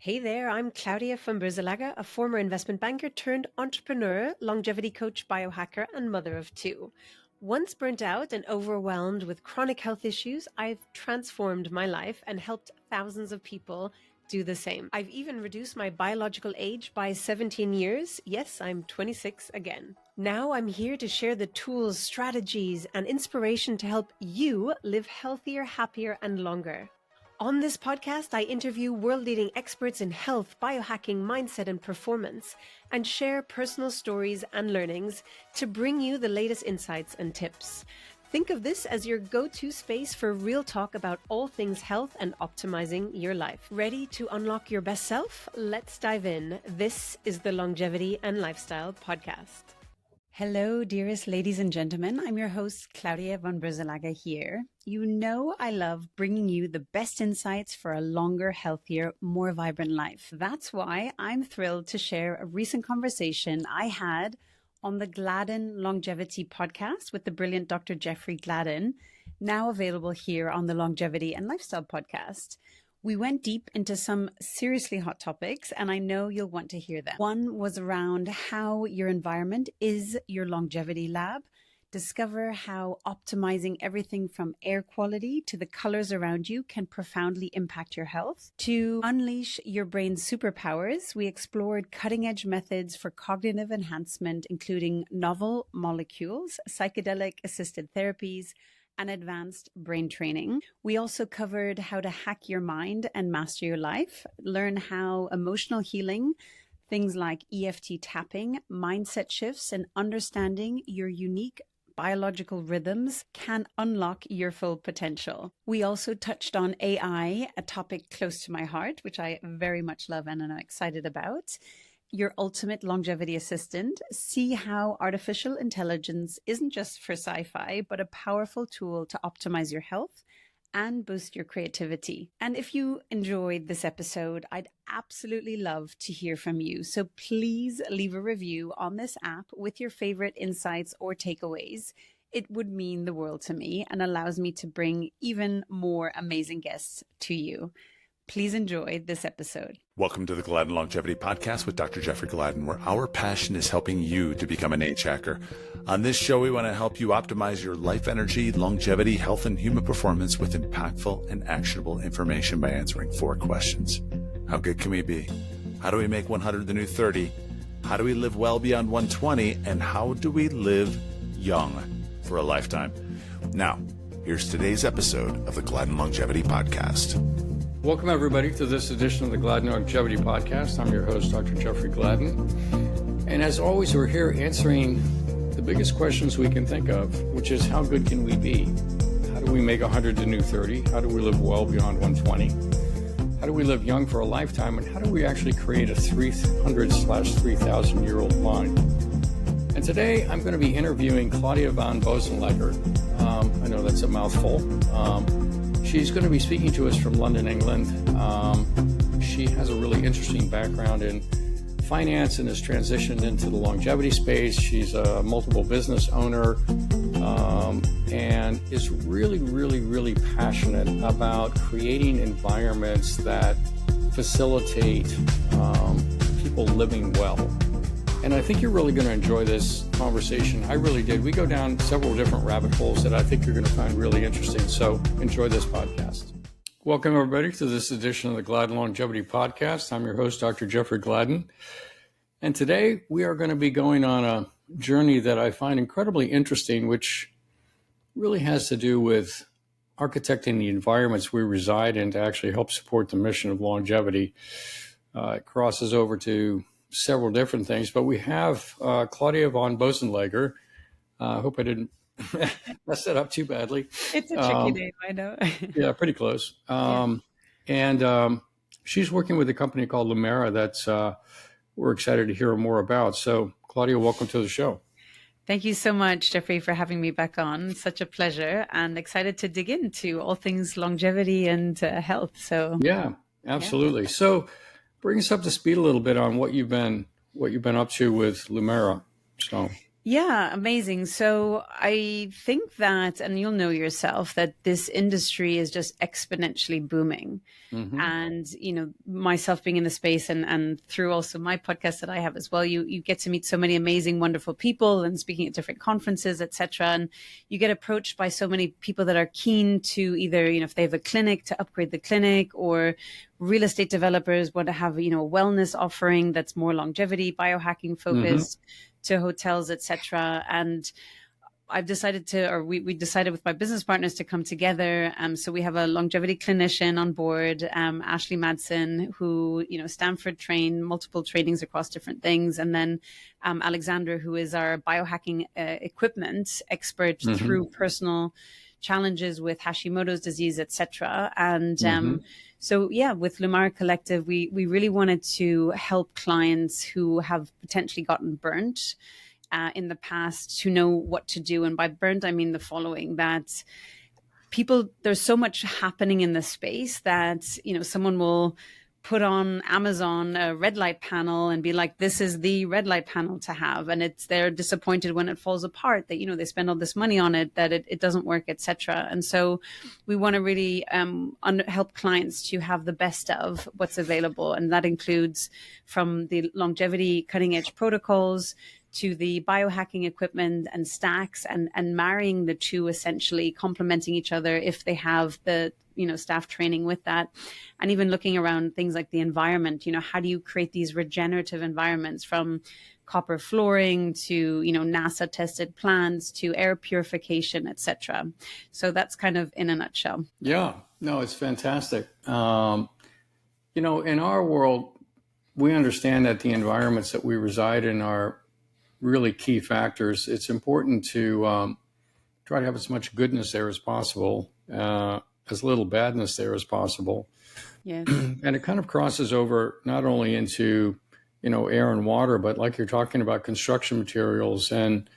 Hey there, I'm Claudia von Boeselager, a former investment banker turned entrepreneur, longevity coach, biohacker, and mother of two. Once burnt out and overwhelmed with chronic health issues, I've transformed my life and helped thousands of people do the same. I've even reduced my biological age by 17 years. Yes, I'm 26 again. Now I'm here to share the tools, strategies, and inspiration to help you live healthier, happier, and longer. On this podcast, I interview world-leading experts in health, biohacking, mindset, and performance, and share personal stories and learnings to bring you the latest insights and tips. Think of this as your go-to space for real talk about all things health and optimizing your life. Ready to unlock your best self? Let's dive in. This is the Longevity and Lifestyle Podcast. Hello, dearest ladies and gentlemen. I'm your host, Claudia von Boeselager here. You know I love bringing you the best insights for a longer, healthier, more vibrant life. That's why I'm thrilled to share a recent conversation I had on the Gladden Longevity podcast with the brilliant Dr. Jeffrey Gladden, now available here on the Longevity and Lifestyle Podcast. We went deep into some seriously hot topics, and I know you'll want to hear them. One was around how your environment is your longevity lab. Discover how optimizing everything from air quality to the colors around you can profoundly impact your health. To unleash your brain's superpowers, we explored cutting-edge methods for cognitive enhancement, including novel molecules, psychedelic-assisted therapies, and advanced brain training. We also covered how to hack your mind and master your life, learn how emotional healing, things like EFT tapping, mindset shifts, and understanding your unique biological rhythms can unlock your full potential. We also touched on AI, a topic close to my heart, which I very much love and am excited about. Your ultimate longevity assistant. See how artificial intelligence isn't just for sci-fi, but a powerful tool to optimize your health and boost your creativity. And if you enjoyed this episode, I'd absolutely love to hear from you. So please leave a review on this app with your favorite insights or takeaways. It would mean the world to me and allows me to bring even more amazing guests to you. Please enjoy this episode. Welcome to the Gladden Longevity Podcast with Dr. Jeffrey Gladden, where our passion is helping you to become an age hacker. On this show, we want to help you optimize your life energy, longevity, health, and human performance with impactful and actionable information by answering 4 questions. How good can we be? How do we make 100 the new 30? How do we live well beyond 120? And how do we live young for a lifetime? Now, here's today's episode of the Gladden Longevity Podcast. Welcome, everybody, to this edition of the Gladden Longevity Podcast. I'm your host, Dr. Jeffrey Gladden. And as always, we're here answering the biggest questions we can think of, which is how good can we be? How do we make 100 the new 30? How do we live well beyond 120? How do we live young for a lifetime? And how do we actually create a 300/3,000-year-old mind? And today, I'm going to be interviewing Claudia von Boeselager. I know that's a mouthful. She's going to be speaking to us from London, England. She has a really interesting background in finance and has transitioned into the longevity space. She's a multiple business owner and is really passionate about creating environments that facilitate people living well. And I think you're really going to enjoy this conversation. I really did. We go down several different rabbit holes that I think you're going to find really interesting. So enjoy this podcast. Welcome, everybody, to this edition of the Gladden Longevity Podcast. I'm your host, Dr. Jeffrey Gladden. And today we are going to be going on a journey that I find incredibly interesting, which really has to do with architecting the environments we reside in to actually help support the mission of longevity. It crosses over to several different things, but we have Claudia von Boeselager. I hope I didn't mess that up too badly. It's a tricky name, I know. Yeah, pretty close. And she's working with a company called Lumera that's we're excited to hear more about. So, Claudia, welcome to the show. Thank you so much, Jeffrey, for having me back on. Such a pleasure, and excited to dig into all things longevity and health. So, yeah, absolutely. Yeah. So, bring us up to speed a little bit on what you've been up to with Lumera. So, Yeah, amazing. So I think that, and you'll know yourself, that this industry is just exponentially booming. Hmm. And, myself being in the space and through also my podcast that I have as well, you get to meet so many amazing, wonderful people and speaking at different conferences, etc. And you get approached by so many people that are keen to either, if they have a clinic, to upgrade the clinic, or real estate developers want to have, a wellness offering that's more longevity, biohacking Hmm. focused, to hotels, etc. And I've decided to, or we decided with my business partners to come together. So we have a longevity clinician on board, Ashley Madsen, who, Stanford trained, multiple trainings across different things. And then Alexander, who is our biohacking equipment expert Hmm. through personal challenges with Hashimoto's disease, etc. And Hmm. so, yeah, with Lumara Collective, we really wanted to help clients who have potentially gotten burnt in the past to know what to do. And by burnt, I mean the following: that there's so much happening in the space that, someone will put on Amazon a red light panel and be like, this is the red light panel to have. And they're disappointed when it falls apart, that, they spend all this money on it, that it doesn't work, etc. And so we want to really help clients to have the best of what's available. And that includes from the longevity cutting edge protocols to the biohacking equipment and stacks, and marrying the two, essentially complementing each other if they have the staff training with that. And even looking around things like the environment, how do you create these regenerative environments, from copper flooring to NASA tested plants to air purification, etc. So that's kind of in a nutshell. Yeah, no, it's fantastic. In our world, we understand that the environments that we reside in are really key factors. It's important to try to have as much goodness there as possible, as little badness there as possible. Yes. And it kind of crosses over not only into, air and water, but like you're talking about construction materials and,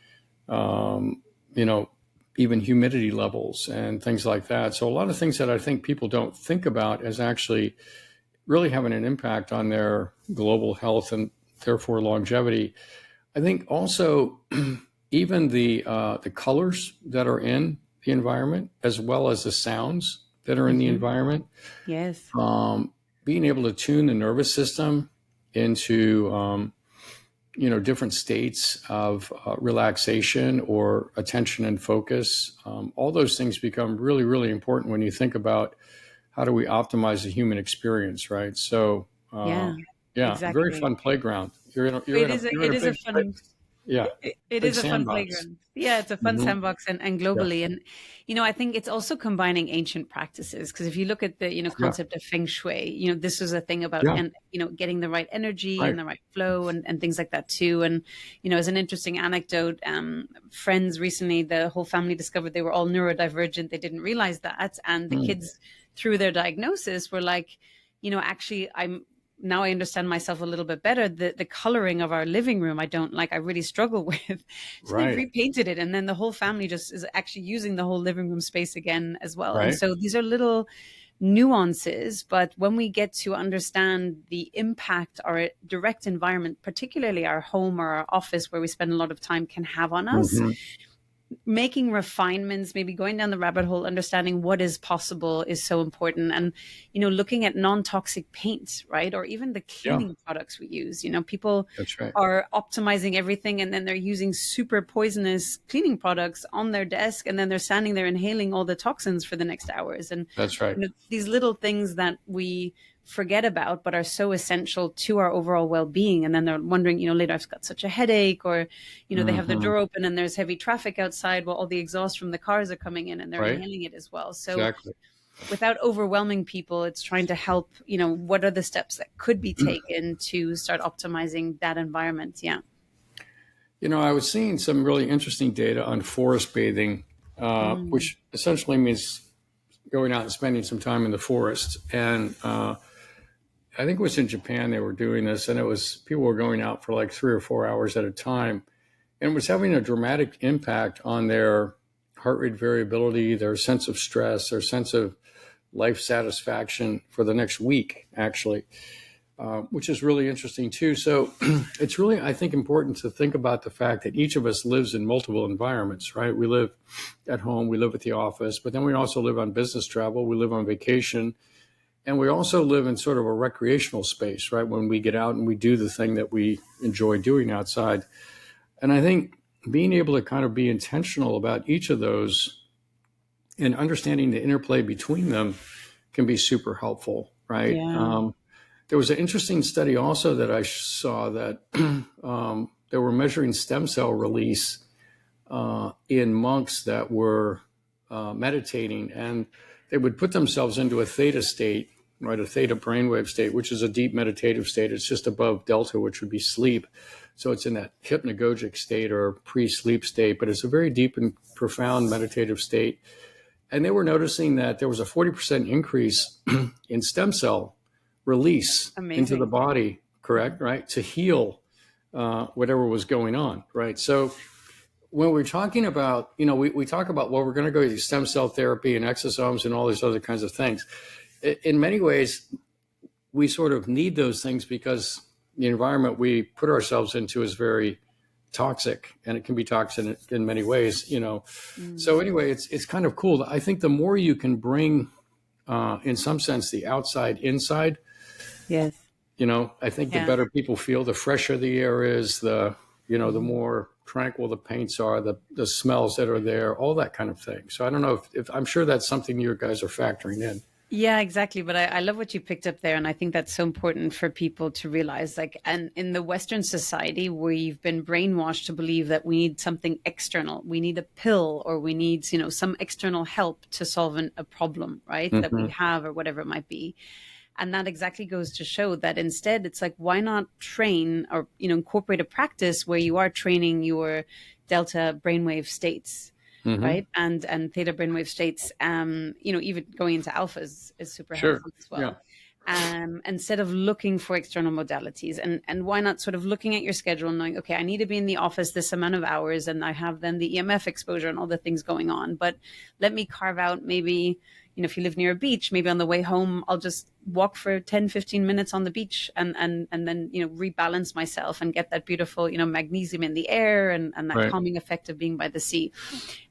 you know, even humidity levels and things like that. So a lot of things that I think people don't think about as actually really having an impact on their global health and therefore longevity. I think also even the colors that are in the environment, as well as the sounds that are in the environment, Yes. being able to tune the nervous system into different states of relaxation or attention and focus. All those things become really, really important when you think about how do we optimize the human experience, right? So, Yeah, yeah, very exactly. fun playground. It is You're in it a is a big fun yeah, it big is a fun sandbox. playground. Yeah, it's a fun Hmm. sandbox, and Yeah, globally. And, I think it's also combining ancient practices, because if you look at the, yeah, concept of feng shui, this was a thing about, yeah. and, getting the right energy and Right. the right flow, and things like that too. And, as an interesting anecdote, friends recently, the whole family discovered they were all neurodivergent. They didn't realize that. And the Mm. kids, through their diagnosis, were like, actually, now I understand myself a little bit better. The coloring of our living room, I don't like, I really struggle with. So they've Right. repainted it. And then the whole family just is actually using the whole living room space again as well. And Right. so these are little nuances, but when we get to understand the impact our direct environment, particularly our home or our office where we spend a lot of time, can have on us, Hmm. making refinements, maybe going down the rabbit hole, understanding what is possible is so important. And, looking at non-toxic paint, right? Or even the Yeah, cleaning products we use. People that's right. are optimizing everything, and then they're using super poisonous cleaning products on their desk, and then they're standing there inhaling all the toxins for the next hours. And, That's right. these little things that we forget about but are so essential to our overall well-being. And then they're wondering, later, I've got such a headache, or they have the Hmm. door open and there's heavy traffic outside while all the exhaust from the cars are coming in, and they're Right. inhaling it as well. So Exactly. without overwhelming people, it's trying to help, what are the steps that could be taken to start optimizing that environment. Yeah. I was seeing some really interesting data on forest bathing, Mm. which essentially means going out and spending some time in the forest. And I think it was in Japan they were doing this, and it was people were going out for like 3 or 4 hours at a time, and it was having a dramatic impact on their heart rate variability, their sense of stress, their sense of life satisfaction for the next week, actually. which is really interesting too. So it's really, I think, important to think about the fact that each of us lives in multiple environments, right? We live at home, we live at the office, but then we also live on business travel, we live on vacation, and we also live in sort of a recreational space, right? When we get out and we do the thing that we enjoy doing outside. And I think being able to kind of be intentional about each of those and understanding the interplay between them can be super helpful, right? Yeah. There was an interesting study also that I saw that they were measuring stem cell release in monks that were meditating, and they would put themselves into a theta state, right? A theta brainwave state, which is a deep meditative state. It's just above delta, which would be sleep. So it's in that hypnagogic state or pre-sleep state, but it's a very deep and profound meditative state. And they were noticing that there was a 40% increase in stem cell release into the body, correct, right? To heal whatever was going on, right? So when we're talking about, we talk about, well, we're going to go to stem cell therapy and exosomes and all these other kinds of things. In many ways, we sort of need those things because the environment we put ourselves into is very toxic, and it can be toxic in many ways, So anyway, it's kind of cool. I think the more you can bring, in some sense, the outside inside, Yes. I think the better people feel, the fresher the air is, the more tranquil the paints are, the smells that are there, all that kind of thing. So I don't know if I'm sure that's something you guys are factoring in. Yeah, exactly. But I love what you picked up there. And I think that's so important for people to realize, and in the Western society, we've been brainwashed to believe that we need something external. We need a pill, or we need, some external help to solve a problem, right? That we have, or whatever it might be. And that exactly goes to show that instead, it's like, why not train or, incorporate a practice where you are training your delta brainwave states, right? And theta brainwave states, even going into alphas is super helpful as well. Yeah. Instead of looking for external modalities, and why not sort of looking at your schedule and knowing, okay, I need to be in the office this amount of hours, and I have then the EMF exposure and all the things going on. But let me carve out maybe, if you live near a beach, maybe on the way home, I'll just walk for 10, 15 minutes on the beach and then, rebalance myself and get that beautiful, magnesium in the air and that calming effect of being by the sea.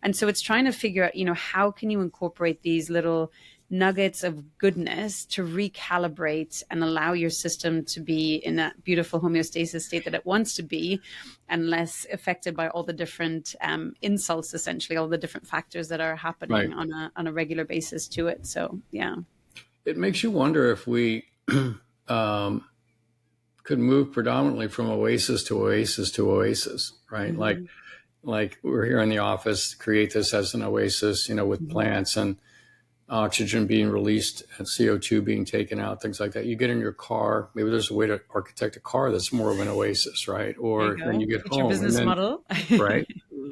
And so it's trying to figure out, how can you incorporate these little nuggets of goodness to recalibrate and allow your system to be in that beautiful homeostasis state that it wants to be, and less affected by all the different insults, essentially, all the different factors that are happening on a regular basis to it. So, yeah. It makes you wonder if we could move predominantly from oasis to oasis to oasis, right? Like we're here in the office, create this as an oasis, with plants and oxygen being released and CO2 being taken out, things like that. You get in your car, maybe there's a way to architect a car that's more of an oasis, right? Or then you get home. Your business model. Right.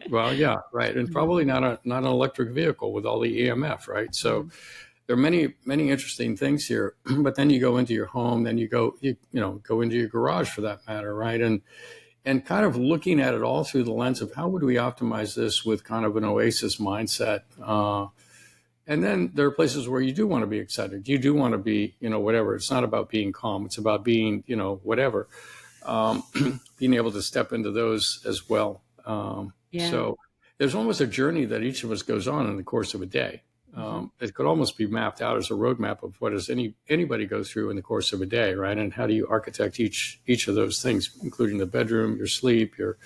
Well, yeah, right. And probably not an electric vehicle with all the EMF, right? So there are many, many interesting things here. But then you go into your home, then you go into your garage for that matter, right? And kind of looking at it all through the lens of how would we optimize this with kind of an oasis mindset. And then there are places where you do want to be excited. You do want to be, whatever. It's not about being calm. It's about being, whatever. Being able to step into those as well. So there's almost a journey that each of us goes on in the course of a day. It could almost be mapped out as a roadmap of what does anybody go through in the course of a day, right? And how do you architect each of those things, including the bedroom, your sleep, your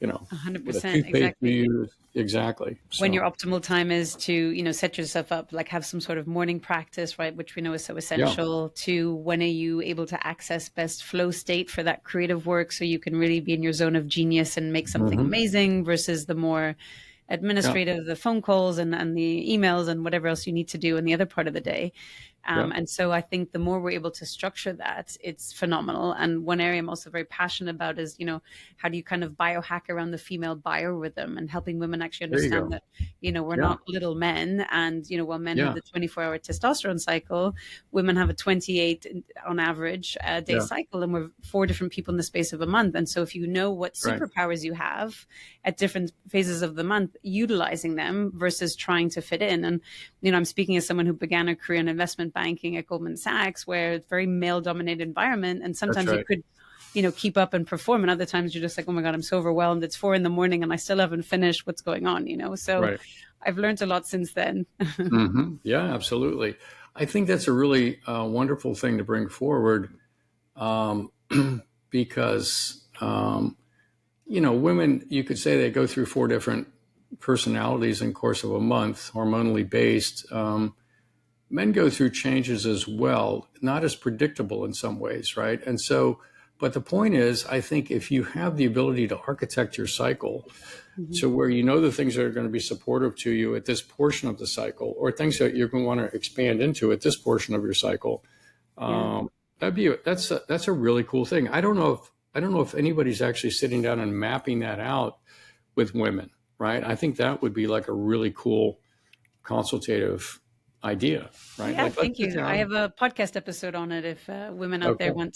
100%, exactly. So, when your optimal time is to, set yourself up, like have some sort of morning practice, right? Which we know is so essential to when are you able to access best flow state for that creative work. So you can really be in your zone of genius and make something amazing versus the more administrative, the phone calls and the emails and whatever else you need to do in the other part of the day. And so I think the more we're able to structure that, it's phenomenal. And one area I'm also very passionate about is, how do you kind of biohack around the female biorhythm and helping women actually understand that, we're not little men. And, while men have the 24-hour testosterone cycle, women have a 28 on average day cycle. And we're 4 different people in the space of a month. And so if you know what superpowers you have at different phases of the month, utilizing them versus trying to fit in. And I'm speaking as someone who began a career in investment banking at Goldman Sachs, where it's a very male dominated environment. And That's sometimes you right. could, keep up and perform. And other times you're just like, oh my God, I'm so overwhelmed. It's 4 a.m. and I still haven't finished what's going on. So Right. I've learned a lot since then. Yeah, absolutely. I think that's a really wonderful thing to bring forward, because, women, you could say they go through 4 different personalities in the course of a month, hormonally based. Men go through changes as well, not as predictable in some ways, right? And so, but the point is, I think if you have the ability to architect your cycle, so where the things that are going to be supportive to you at this portion of the cycle, or things that you're going to want to expand into at this portion of your cycle, that's a really cool thing. I don't know if anybody's actually sitting down and mapping that out with women, right? I think that would be like a really cool consultative idea, right? Yeah, Like, thank you. I have a podcast episode on it. If women out there cool.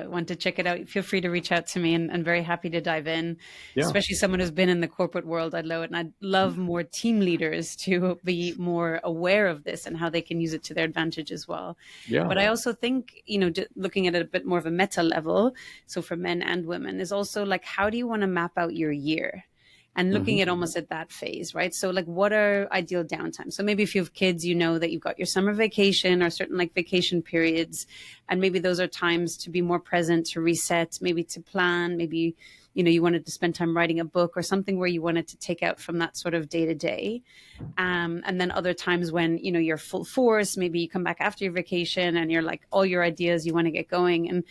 want to check it out, feel free to reach out to me, and very happy to dive in. Yeah. Especially someone who's been in the corporate world, I'd love it, and I'd love more team leaders to be more aware of this and how they can use it to their advantage as well. Yeah. But I also think looking at it a bit more of a meta level, so for men and women, is also like, how do you want to map out your year? And looking at almost at that phase, right? So like, what are ideal downtime? So maybe if you have kids, that you've got your summer vacation or certain like vacation periods, and maybe those are times to be more present, to reset, maybe to plan, maybe, you wanted to spend time writing a book or something where you wanted to take out from that sort of day to day. And then other times when, you're full force, maybe you come back after your vacation and you're like, all your ideas, you want to get going. And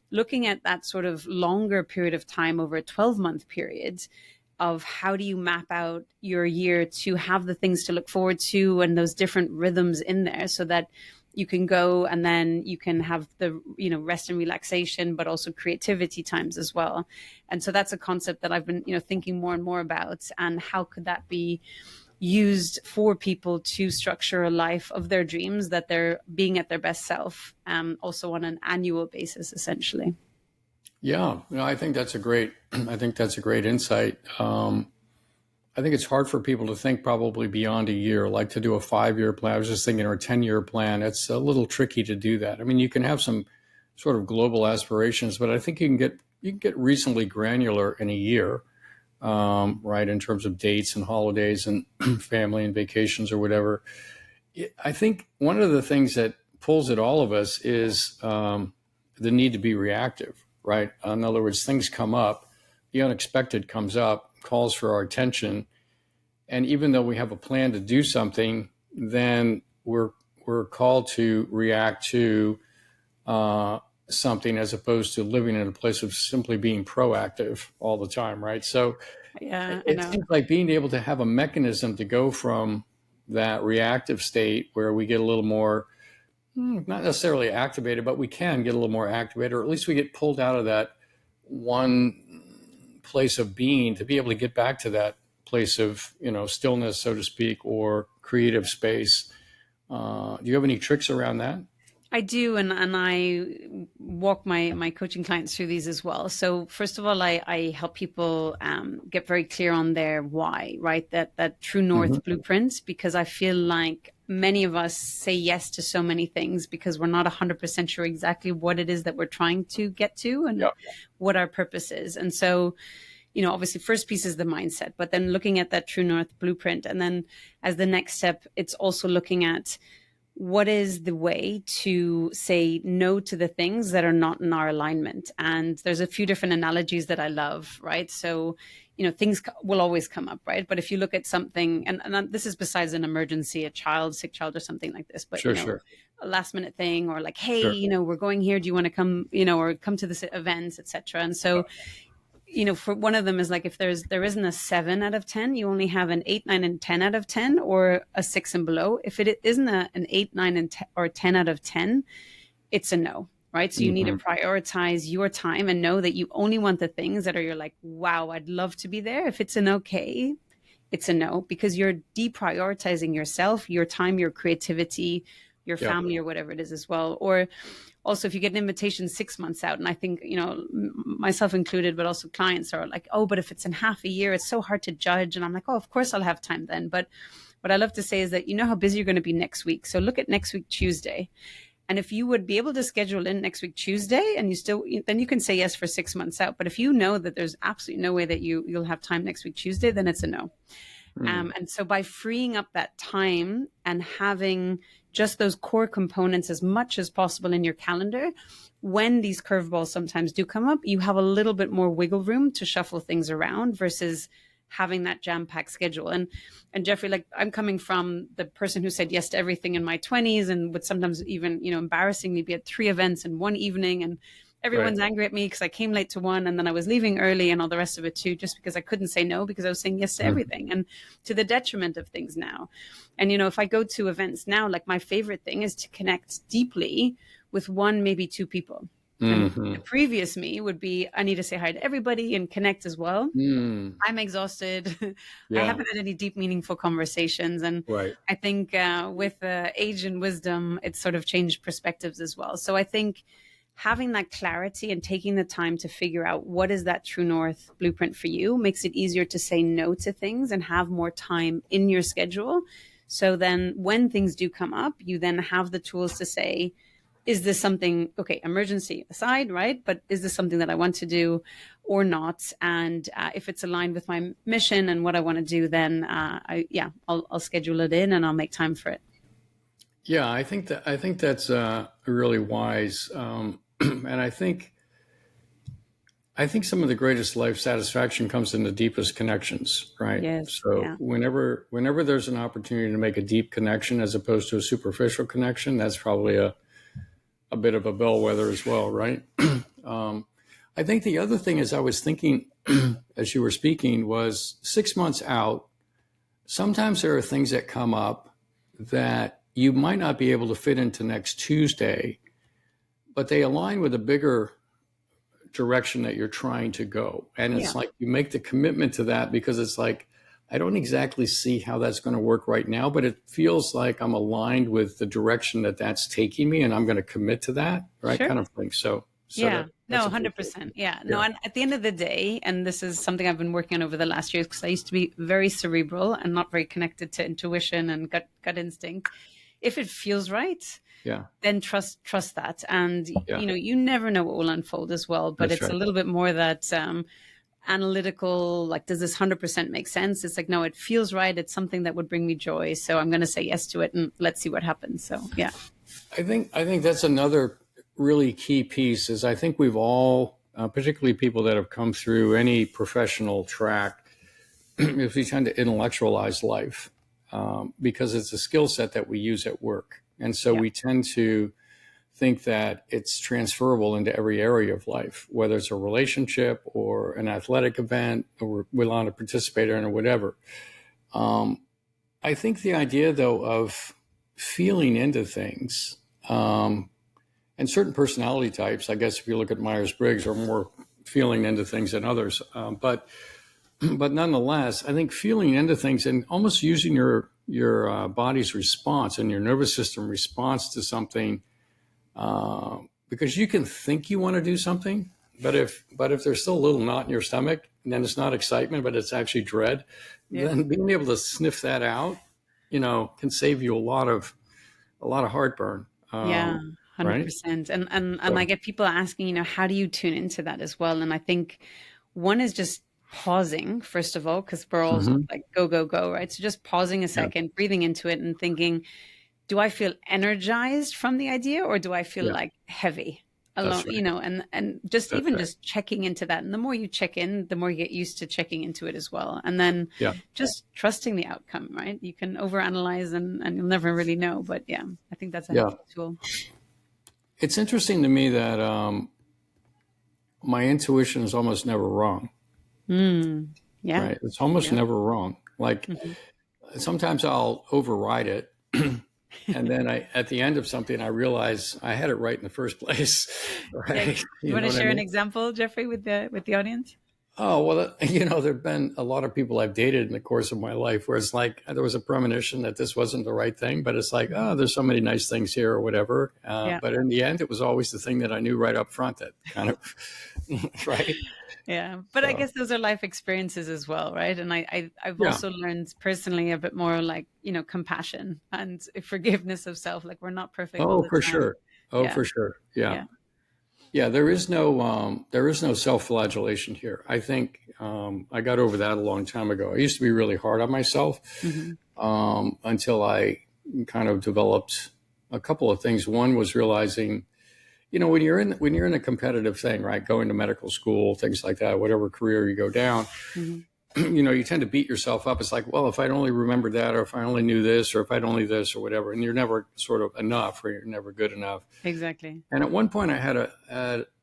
looking at that sort of longer period of time over a 12-month period, of how do you map out your year to have the things to look forward to and those different rhythms in there, so that you can go and then you can have the, rest and relaxation, but also creativity times as well. And so that's a concept that I've been, thinking more and more about, and how could that be used for people to structure a life of their dreams, that they're being at their best self, also on an annual basis, essentially. Yeah, I think that's a great insight. I think it's hard for people to think probably beyond a year, like to do a 5-year plan. I was just thinking, or a 10-year plan. It's a little tricky to do that. I mean, you can have some sort of global aspirations, but I think you can get reasonably granular in a year, right? In terms of dates and holidays and family and vacations or whatever. I think one of the things that pulls at all of us is the need to be reactive. Right. In other words, things come up, the unexpected comes up, calls for our attention. And even though we have a plan to do something, then we're called to react to something, as opposed to living in a place of simply being proactive all the time. Right. So it seems like being able to have a mechanism to go from that reactive state, where we get a little more, not necessarily activated, but we can get a little more activated, or at least we get pulled out of that one place of being to be able to get back to that place of, stillness, so to speak, or creative space. Do you have any tricks around that? I do, and I walk my coaching clients through these as well. So first of all, I help people get very clear on their why, right? That true north blueprint, because I feel like many of us say yes to so many things because we're not 100% sure exactly what it is that we're trying to get to and what our purpose is. And so, obviously first piece is the mindset, but then looking at that true north blueprint. And then as the next step, it's also looking at what is the way to say no to the things that are not in our alignment. And there's a few different analogies that I love, right? So, things will always come up, right? But if you look at something, and this is besides an emergency, a sick child or something like this, but Sure. a last minute thing, or like, hey, we're going here. Do you want to come, or come to this event, etc. And so, for one of them is like, if there isn't a 7 out of 10, you only have an 8, 9, and 10 out of 10, or a 6 and below. If it isn't an 8, 9, and 10, or 10 out of 10, it's a no, right? So you need to prioritize your time and know that you only want the things that are, you're like, wow, I'd love to be there. If it's an okay, it's a no, because you're deprioritizing yourself, your time, your creativity, your family, or whatever it is as well. Or also, if you get an invitation 6 months out, and I think, myself included, but also clients are like, oh, but if it's in half a year, it's so hard to judge. And I'm like, oh, of course I'll have time then. But what I love to say is that you know how busy you're going to be next week. So look at next week, Tuesday. And if you would be able to schedule in next week, Tuesday, and then you can say yes for 6 months out. But if you know that there's absolutely no way that you'll have time next week, Tuesday, then it's a no. And so by freeing up that time and having just those core components as much as possible in your calendar, when these curveballs sometimes do come up, you have a little bit more wiggle room to shuffle things around versus having that jam-packed schedule. And Jeffrey, like, I'm coming from the person who said yes to everything in my 20s and would sometimes even, embarrassingly be at 3 events in one evening, and everyone's angry at me because I came late to one and then I was leaving early and all the rest of it too, just because I couldn't say no because I was saying yes to everything, and to the detriment of things now. And, if I go to events now, like, my favorite thing is to connect deeply with one, maybe 2 people. And the previous me would be, I need to say hi to everybody and connect as well. I'm exhausted. I haven't had any deep, meaningful conversations. And I think with age and wisdom, it's sort of changed perspectives as well. So I think having that clarity and taking the time to figure out what is that true north blueprint for you makes it easier to say no to things and have more time in your schedule. So then when things do come up, you then have the tools to say, is this something, okay, emergency aside, right? But is this something that I want to do or not? And if it's aligned with my mission and what I want to do, then I'll schedule it in and I'll make time for it. Yeah, I think that's really wise, and I think some of the greatest life satisfaction comes in the deepest connections, right? Yes. So whenever there's an opportunity to make a deep connection as opposed to a superficial connection, that's probably a bit of a bellwether as well, right? I think the other thing is, I was thinking as you were speaking, was 6 months out, sometimes there are things that come up that you might not be able to fit into next Tuesday, but they align with a bigger direction that you're trying to go. And it's like you make the commitment to that because it's like, I don't exactly see how that's going to work right now, but it feels like I'm aligned with the direction that that's taking me, and I'm going to commit to that, right? Kind of thing. So yeah, no, 100%. Yeah, no, and at the end of the day, and this is something I've been working on over the last years, because I used to be very cerebral and not very connected to intuition and gut instinct. If it feels right, then trust that. And, you never know what will unfold as well, but it's a little bit more that analytical, like, does this 100% make sense? It's like, no, it feels right. It's something that would bring me joy. So I'm going to say yes to it, and let's see what happens. So, yeah. I think that's another really key piece is, I think we've all, particularly people that have come through any professional track, if we tend to intellectualize life, because it's a skill set that we use at work. And so we tend to think that it's transferable into every area of life, whether it's a relationship or an athletic event or we want to participate in or whatever. I think the idea, though, of feeling into things, and certain personality types, I guess if you look at Myers-Briggs, are more feeling into things than others. But nonetheless, I think feeling into things and almost using your body's response and your nervous system response to something, because you can think you want to do something, but if there's still a little knot in your stomach, then it's not excitement, but it's actually dread. Then being able to sniff that out, can save you a lot of heartburn. 100%. Right? And I get people asking, how do you tune into that as well? And I think one is just pausing, first of all, because we're all like go, right? So just pausing a second, breathing into it and thinking, do I feel energized from the idea, or do I feel like heavy alone, and just just checking into that. And the more you check in, the more you get used to checking into it as well. And then just trusting the outcome, right? You can overanalyze and you'll never really know, but I think that's a helpful tool. It's interesting to me that my intuition is almost never wrong. Right? It's almost never wrong. Like sometimes I'll override it. And then at the end of something, I realize I had it right in the first place. Right? You want to share an example, Jeffrey, with the audience? Oh, well, there've been a lot of people I've dated in the course of my life where it's like there was a premonition that this wasn't the right thing, but it's like, oh, there's so many nice things here or whatever. Yeah. But in the end, it was always the thing that I knew right up front that kind of, right? Yeah, but I So, guess those are life experiences as well, right? And I've yeah. also learned personally a bit more like, compassion and forgiveness of self. Like we're not perfect all Oh, the for time. sure. Oh, Yeah, for sure. Yeah. yeah. Yeah. There is no self-flagellation here. I think I got over that a long time ago. I used to be really hard on myself Hmm. until I kind of developed a couple of things. One was realizing, when you're in a competitive thing, right? Going to medical school, things like that, whatever career you go down, Hmm. you tend to beat yourself up. It's like, well, if I'd only remembered that, or if I only knew this, or if I'd only this, or whatever, and you're never sort of enough, or you're never good enough. Exactly. And at one point, I had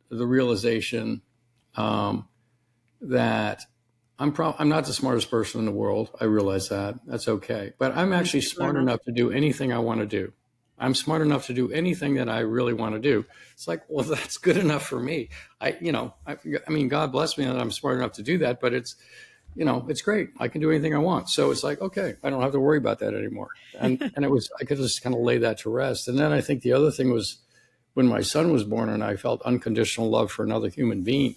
the realization that I'm not the smartest person in the world. I realize that. That's okay. But I'm Most actually people are smart not. enough to do anything I want to do. I'm smart enough to do anything that I really want to do. It's like, well, that's good enough for me. I mean, God bless me that I'm smart enough to do that, but it's great. I can do anything I want. So it's like, okay, I don't have to worry about that anymore. And I could just kind of lay that to rest. And then I think the other thing was when my son was born and I felt unconditional love for another human being.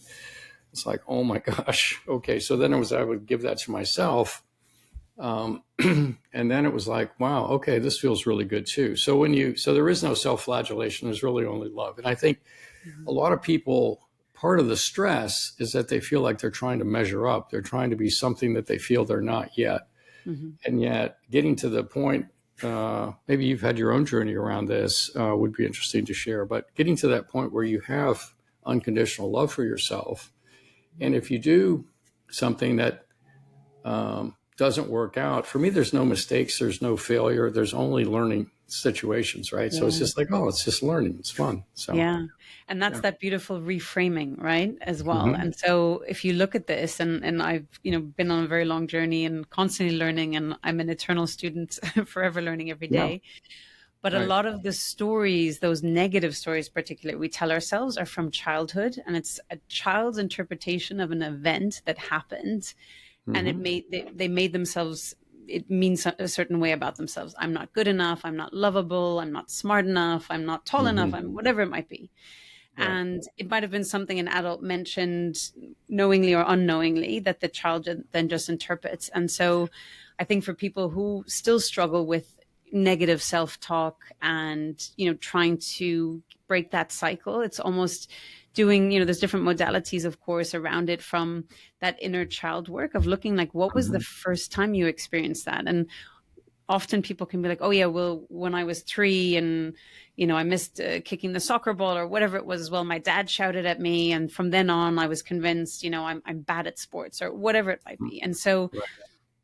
It's like, oh my gosh. Okay. So then I would give that to myself. And then it was like, wow, okay, this feels really good too. So there is no self-flagellation. There's really only love. And I think a lot of people, part of the stress is that they feel like they're trying to measure up. They're trying to be something that they feel they're not yet. Hmm. And yet getting to the point, maybe you've had your own journey around this, would be interesting to share, but getting to that point where you have unconditional love for yourself. And if you do something that doesn't work out, for me, there's no mistakes, there's no failure, there's only learning situations, right? So it's Yeah. just like, oh, it's just learning, it's fun. So Yeah. And that's yeah. that beautiful reframing, right? As well. Mm-hmm. And so if you look at this and I've, been on a very long journey and constantly learning, and I'm an eternal student, forever learning every Yeah. day. But a Right. lot of the stories, those negative stories, particularly we tell ourselves, are from childhood, and it's a child's interpretation of an event that happened, and Mm-hmm. they made themselves. It means a certain way about themselves. I'm not good enough. I'm not lovable. I'm not smart enough. I'm not tall enough. Mm-hmm. I'm whatever it might be. Right. And it might have been something an adult mentioned knowingly or unknowingly that the child then just interprets. And so I think for people who still struggle with negative self-talk and, trying to break that cycle, it's almost doing, there's different modalities, of course, around it, from that inner child work of looking like, what was the Mm-hmm. first time you experienced that? And often people can be like, oh yeah, well, when I was 3 and, I missed kicking the soccer ball or whatever it was as well, my dad shouted at me. And from then on, I was convinced, I'm bad at sports or whatever it might be. And so Right.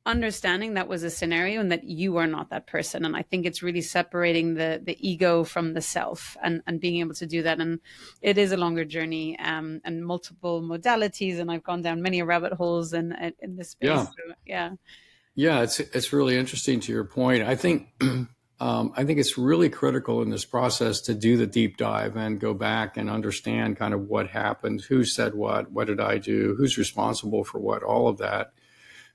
understanding that was a scenario and that you are not that person. And I think it's really separating the ego from the self and being able to do that. And it is a longer journey and multiple modalities. And I've gone down many rabbit holes in this space. Yeah. So, yeah. Yeah, it's really interesting to your point. I think it's really critical in this process to do the deep dive and go back and understand kind of what happened, who said what did I do, who's responsible for what, all of that.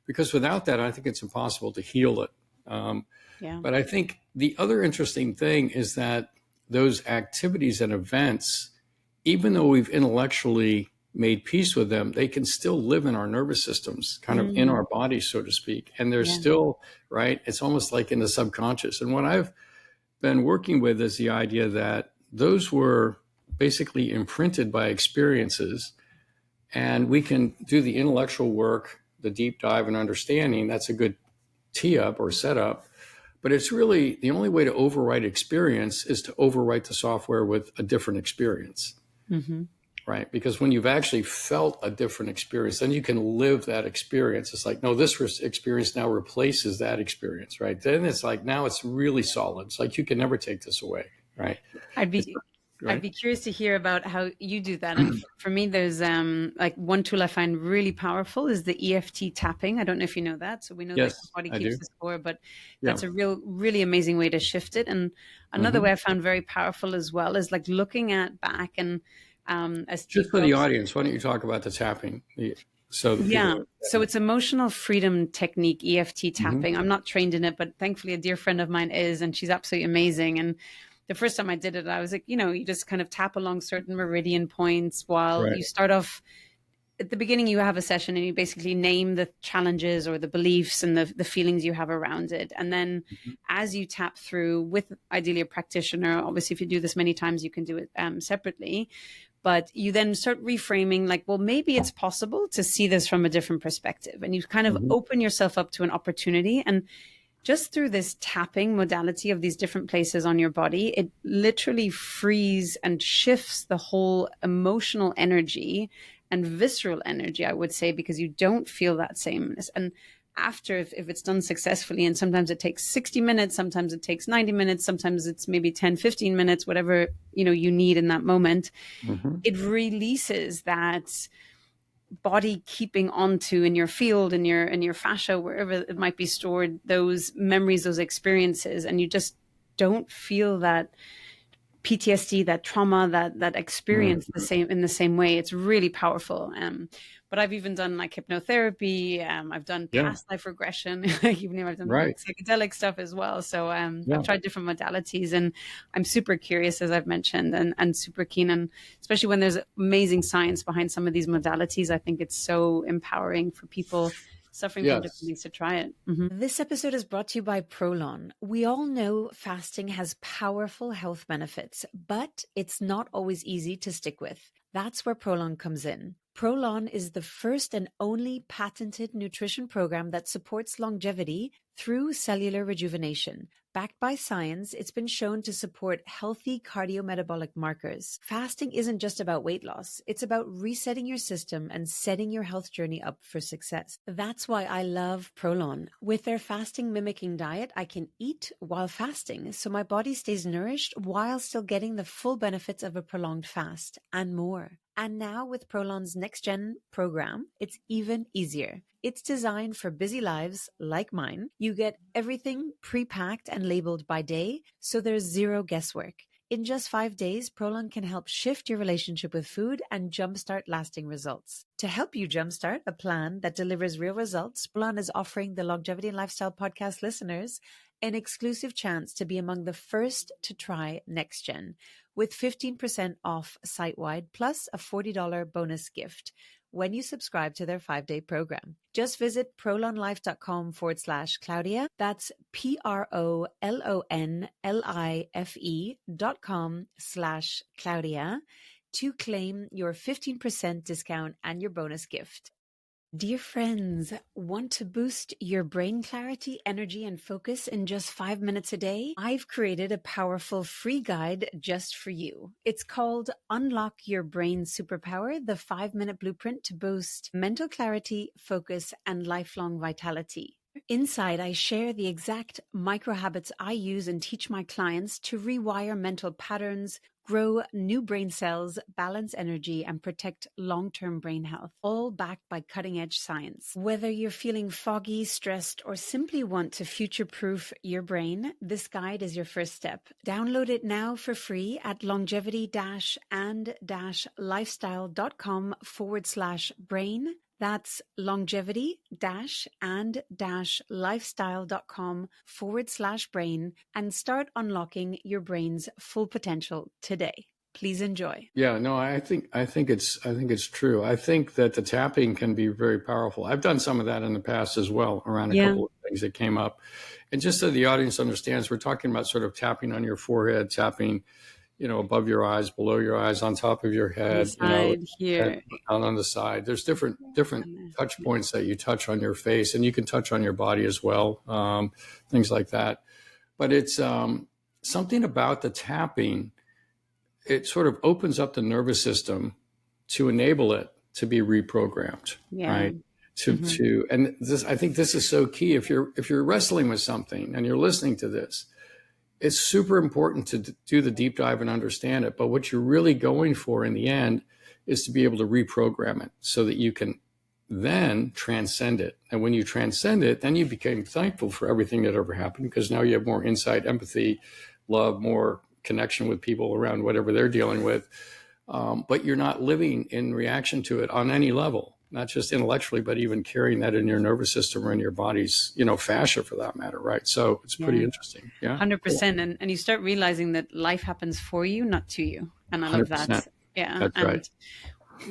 Because without that, I think it's impossible to heal it. Yeah. But I think the other interesting thing is that those activities and events, even though we've intellectually made peace with them, they can still live in our nervous systems, kind of in our bodies, so to speak. And they're Yeah. still, right? It's almost like in the subconscious. And what I've been working with is the idea that those were basically imprinted by experiences. And we can do the intellectual work, the deep dive and understanding. That's a good tee up or setup. But it's really the only way to overwrite experience is to overwrite the software with a different experience. Mm-hmm. Right? Because when you've actually felt a different experience, then you can live that experience. It's like, no, this experience now replaces that experience, right? Then it's like, now it's really solid. It's like, you can never take this away, right? I'd be Right? I'd be curious to hear about how you do that. And for me, there's like one tool I find really powerful is the EFT tapping. I don't know if you know that. So we know that Yes, your body I keeps do. the score, but Yeah. that's a really amazing way to shift it. And another Mhm. way I found very powerful as well is like looking at back and as Just Steve for the Jobs. audience, why don't you talk about the tapping? So the Yeah. people So it's emotional freedom technique, EFT tapping. I'm not trained in it, but thankfully a dear friend of mine is, and she's absolutely amazing. And the first time I did it, I was like, you just kind of tap along certain meridian points while right. you start off at the beginning. You have a session and you basically name the challenges or the beliefs and the feelings you have around it. And then as you tap through with ideally a practitioner, obviously if you do this many times, you can do it separately. But you then start reframing like, well, maybe it's possible to see this from a different perspective. And you kind of open yourself up to an opportunity. And just through this tapping modality of these different places on your body, it literally frees and shifts the whole emotional energy and visceral energy, I would say, because you don't feel that sameness. And after, if it's done successfully, and sometimes it takes 60 minutes, sometimes it takes 90 minutes, sometimes it's maybe 10, 15 minutes, whatever, you need in that moment, it releases that body keeping onto in your field, in your fascia, wherever it might be stored, those memories, those experiences, and you just don't feel that PTSD, that trauma, that experience in the same way. It's really powerful. But I've even done like hypnotherapy. I've done past life regression. Even I've done Right. psychedelic stuff as well. So Yeah. I've tried different modalities, and I'm super curious, as I've mentioned, and super keen. And especially when there's amazing science behind some of these modalities, I think it's so empowering for people suffering from different things to try it. This episode is brought to you by Prolon. We all know fasting has powerful health benefits, but it's not always easy to stick with. That's where Prolon comes in. Prolon is the first and only patented nutrition program that supports longevity through cellular rejuvenation. Backed by science, it's been shown to support healthy cardiometabolic markers. Fasting isn't just about weight loss. It's about resetting your system and setting your health journey up for success. That's why I love Prolon. With their fasting mimicking diet, I can eat while fasting, so my body stays nourished while still getting the full benefits of a prolonged fast and more. And now with Prolon's Next Gen program, it's even easier. It's designed for busy lives like mine. You get everything pre-packed and labeled by day, so there's zero guesswork. In just 5 days, Prolon can help shift your relationship with food and jumpstart lasting results. To help you jumpstart a plan that delivers real results, Prolon is offering the Longevity and Lifestyle podcast listeners an exclusive chance to be among the first to try Next Gen, with 15% off site-wide plus a $40 bonus gift when you subscribe to their 5-day program. Just visit prolonlife.com/Claudia. That's PROLONLIFE.com/Claudia to claim your 15% discount and your bonus gift. Dear friends, want to boost your brain clarity, energy, and focus in just 5 minutes a day? I've created a powerful free guide just for you. It's called Unlock Your Brain Superpower, the 5-minute blueprint to boost mental clarity, focus, and lifelong vitality. Inside, I share the exact micro habits I use and teach my clients to rewire mental patterns, grow new brain cells, balance energy, and protect long-term brain health, all backed by cutting-edge science. Whether you're feeling foggy, stressed, or simply want to future-proof your brain, this guide is your first step. Download it now for free at longevity-and-lifestyle.com/brain. That's longevity-and-lifestyle.com/brain, and start unlocking your brain's full potential today. Please enjoy. Yeah, no, I think it's true. I think that the tapping can be very powerful. I've done some of that in the past as well around a couple of things that came up. And just so the audience understands, we're talking about sort of tapping on your forehead, tapping, above your eyes, below your eyes, on top of your head, Here. down on the side. There's different touch points that you touch on your face, and you can touch on your body as well, things like that. But it's something about the tapping. It sort of opens up the nervous system to enable it to be reprogrammed, right? And this, I think this is so key. If you're wrestling with something and you're listening to this, it's super important to do the deep dive and understand it. But what you're really going for in the end is to be able to reprogram it so that you can then transcend it. And when you transcend it, then you become thankful for everything that ever happened, because now you have more insight, empathy, love, more connection with people around whatever they're dealing with. But you're not living in reaction to it on any level. not just intellectually, but even carrying that in your nervous system or in your body's, fascia for that matter, right? So it's pretty interesting. Yeah. 100%. And you start realizing that life happens for you, not to you. And I love 100%. that. Yeah. That's and right.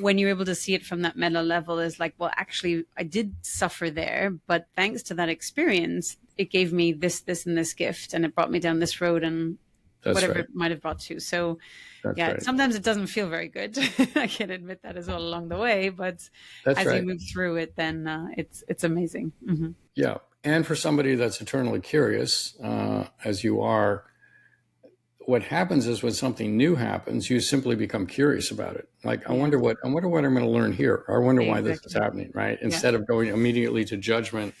when you're able to see it from that meta level is like, well, actually, I did suffer there, but thanks to that experience, it gave me this, and this gift, and it brought me down this road and That's whatever right. it might have brought to. So That's yeah, right. sometimes it doesn't feel very good. I can admit that as well along the way, but That's as right. you move through it, then it's amazing. Mm-hmm. Yeah. And for somebody that's eternally curious, as you are, what happens is when something new happens, you simply become curious about it. Like, I wonder what I'm going to learn here. Or I wonder why this is happening, right? Instead of going immediately to judgment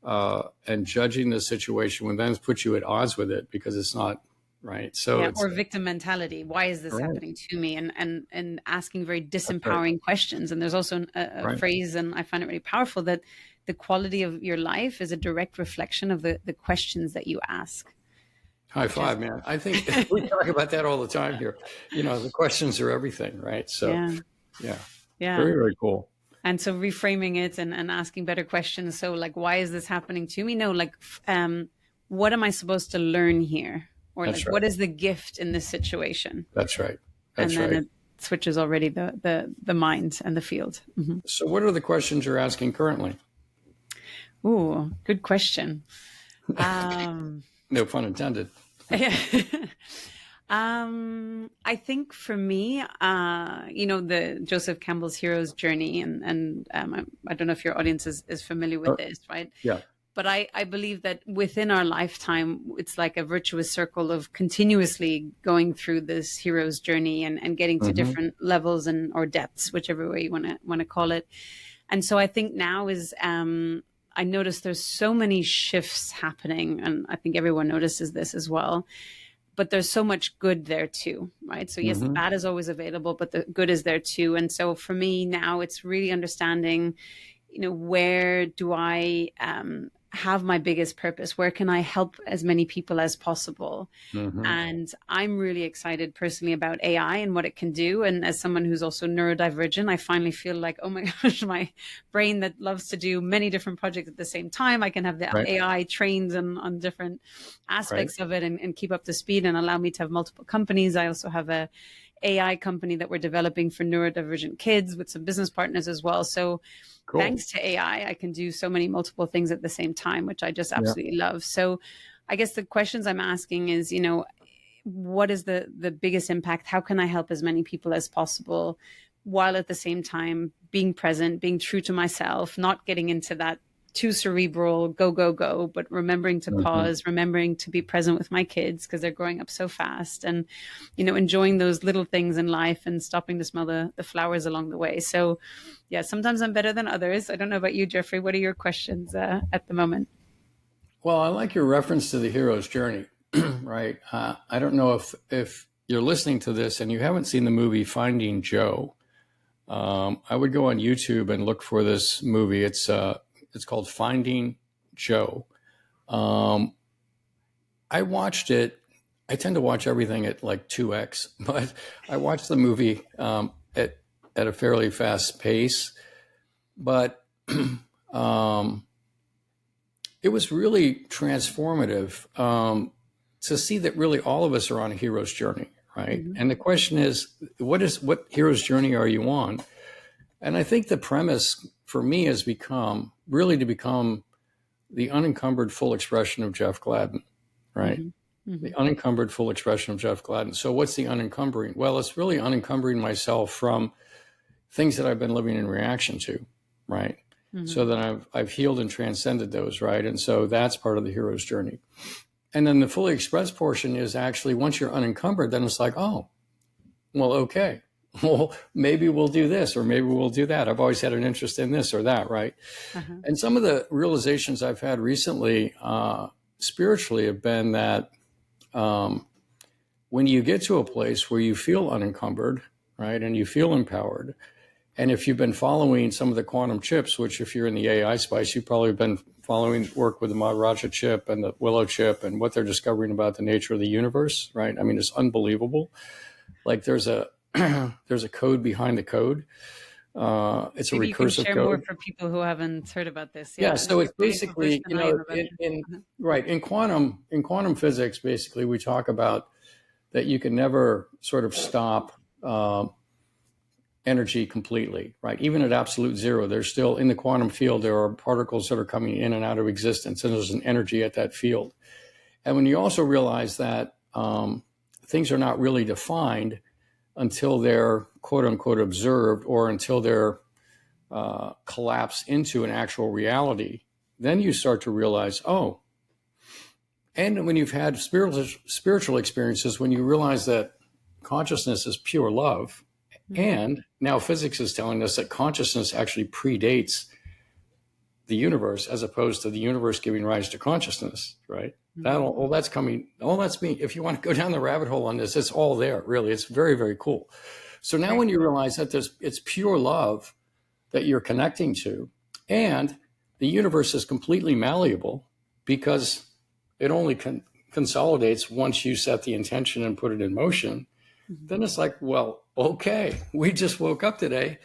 and judging the situation, when then puts you at odds with it because it's not right. So or victim mentality. Why is this happening to me? And asking very disempowering questions. And there's also a phrase, and I find it really powerful, that the quality of your life is a direct reflection of the questions that you ask. High five, man. I think we talk about that all the time here. The questions are everything, right? So yeah. Very, very cool. And so reframing it and asking better questions. So like, why is this happening to me? No, like, what am I supposed to learn here? Or like, what is the gift in this situation? That's right. And then it switches already the mind and the field. Mm-hmm. So what are the questions you're asking currently? Ooh, good question. No pun intended. I think for me, the Joseph Campbell's hero's journey, and I don't know if your audience is familiar with this, right? Yeah. But I believe that within our lifetime, it's like a virtuous circle of continuously going through this hero's journey and getting to different levels or depths, whichever way you want to call it. And so I think now is, I notice there's so many shifts happening, and I think everyone notices this as well. But there's so much good there too, right? So yes, the bad is always available, but the good is there too. And so for me now, it's really understanding, where do I have my biggest purpose? Where can I help as many people as possible? And I'm really excited personally about AI and what it can do. And as someone who's also neurodivergent, I finally feel like, oh my gosh, my brain that loves to do many different projects at the same time, I can have the AI trained on different aspects of it and keep up to speed and allow me to have multiple companies. I also have a AI company that we're developing for neurodivergent kids with some business partners as well. So thanks to AI, I can do so many multiple things at the same time, which I just absolutely love. So I guess the questions I'm asking is, what is the biggest impact? How can I help as many people as possible, while at the same time being present, being true to myself, not getting into that too cerebral, go, but remembering to pause, remembering to be present with my kids because they're growing up so fast, and, enjoying those little things in life and stopping to smell the flowers along the way. So yeah, sometimes I'm better than others. I don't know about you, Jeffrey. What are your questions at the moment? Well, I like your reference to the hero's journey, right? I don't know if you're listening to this and you haven't seen the movie Finding Joe. I would go on YouTube and look for this movie. It's called Finding Joe. I watched it. I tend to watch everything at like 2x, but I watched the movie at a fairly fast pace. But it was really transformative to see that really all of us are on a hero's journey, right? And the question is, what hero's journey are you on? And I think the premise for me has become the unencumbered full expression of Jeff Gladden, right? The unencumbered full expression of Jeff Gladden. So what's the unencumbering? Well, it's really unencumbering myself from things that I've been living in reaction to, right? So that I've healed and transcended those, right? And so that's part of the hero's journey. And then the fully expressed portion is actually, once you're unencumbered, then it's like, oh, well, okay. Well, maybe we'll do this, or maybe we'll do that. I've always had an interest in this or that, right? And some of the realizations I've had recently spiritually have been that when you get to a place where you feel unencumbered, right, and you feel empowered, and if you've been following some of the quantum chips, which if you're in the AI space, you've probably been following work with the Maharaja chip and the Willow chip and what they're discovering about the nature of the universe, right? I mean, it's unbelievable. Like there's a code behind the code. It's a Maybe you can recursive share more code. for people who haven't heard about this. Yeah, Yeah, so it's maybe the basically, person I am about it. Uh-huh. right, in quantum physics, basically, we talk about that you can never sort of stop energy completely, right? Even at absolute zero, there's still, in the quantum field, there are particles that are coming in and out of existence, and there's an energy at that field. And when you also realize that things are not really defined until they're quote unquote observed, or until they're collapse into an actual reality, then you start to realize, oh, and when you've had spiritual experiences, when you realize that consciousness is pure love, and now physics is telling us that consciousness actually predates the universe, as opposed to the universe giving rise to consciousness, right? All that's coming, all that's being, if you want to go down the rabbit hole on this, it's all there, really. It's very, very cool. So now when you realize that it's pure love that you're connecting to, and the universe is completely malleable because it only consolidates once you set the intention and put it in motion, then it's like, well, okay, we just woke up today.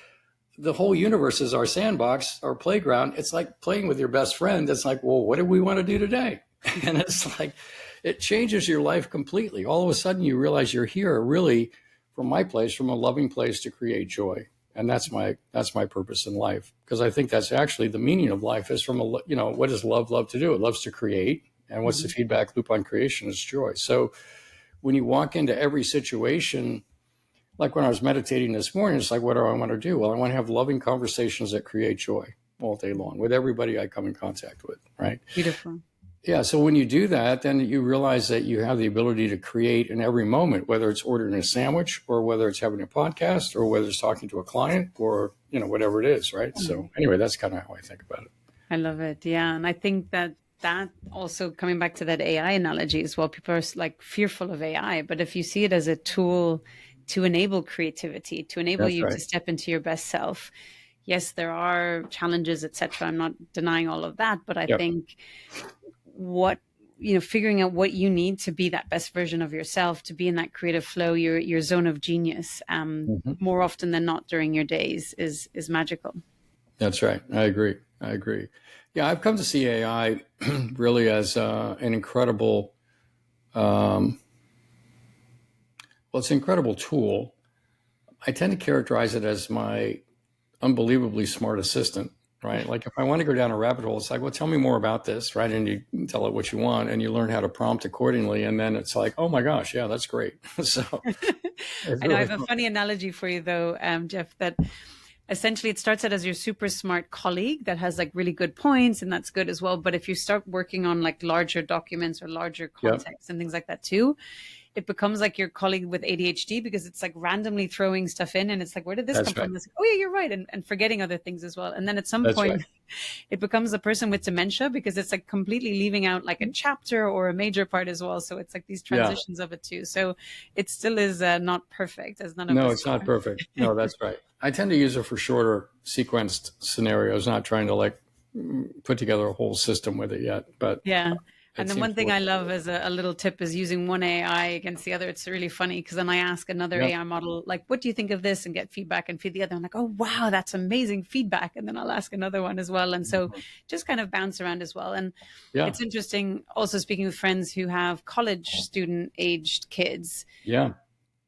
The whole universe is our sandbox, our playground. It's like playing with your best friend. It's like, well, what do we want to do today? And it's like, it changes your life completely. All of a sudden you realize you're here really from my place, from a loving place to create joy. And that's my purpose in life. Because I think that's actually the meaning of life is from what does love love to do? It loves to create. And what's the feedback loop on creation is joy. So when you walk into every situation, like when I was meditating this morning, it's like, what do I want to do? Well, I want to have loving conversations that create joy all day long with everybody I come in contact with, right? Beautiful. Yeah, so when you do that, then you realize that you have the ability to create in every moment, whether it's ordering a sandwich or whether it's having a podcast or whether it's talking to a client or, whatever it is, right? So anyway, that's kind of how I think about it. I love it. Yeah. And I think that also coming back to that AI analogy as well, people are like fearful of AI, but if you see it as a tool to enable creativity, to enable That's you right. to step into your best self. Yes, there are challenges, etc. I'm not denying all of that, but I think figuring out what you need to be that best version of yourself, to be in that creative flow, your zone of genius, more often than not during your days is magical. That's right. I agree. Yeah, I've come to see AI really as an incredible, it's an incredible tool. I tend to characterize it as my unbelievably smart assistant, right? Like if I want to go down a rabbit hole, it's like, well, tell me more about this, right? And you tell it what you want and you learn how to prompt accordingly. And then it's like, oh my gosh, yeah, that's great. So I know I have a funny analogy for you though, Jeff, that essentially it starts out as your super smart colleague that has like really good points, and that's good as well. But if you start working on like larger documents or larger context and things like that too, it becomes like your colleague with ADHD because it's like randomly throwing stuff in and it's like, where did this come from? It's like, oh yeah, you're right. And forgetting other things as well. And then at some point it becomes a person with dementia because it's like completely leaving out like a chapter or a major part as well. So it's like these transitions of it too. So it still is not perfect as none of us. No, it's not perfect. No, that's right. I tend to use it for shorter sequenced scenarios, not trying to like put together a whole system with it yet, but yeah. And then one thing I love as a little tip is using one AI against the other. It's really funny because then I ask another AI model, like, what do you think of this? And get feedback and feed the other. I'm like, oh, wow, that's amazing feedback. And then I'll ask another one as well. And so just kind of bounce around as well. And it's interesting also speaking with friends who have college student aged kids. Yeah.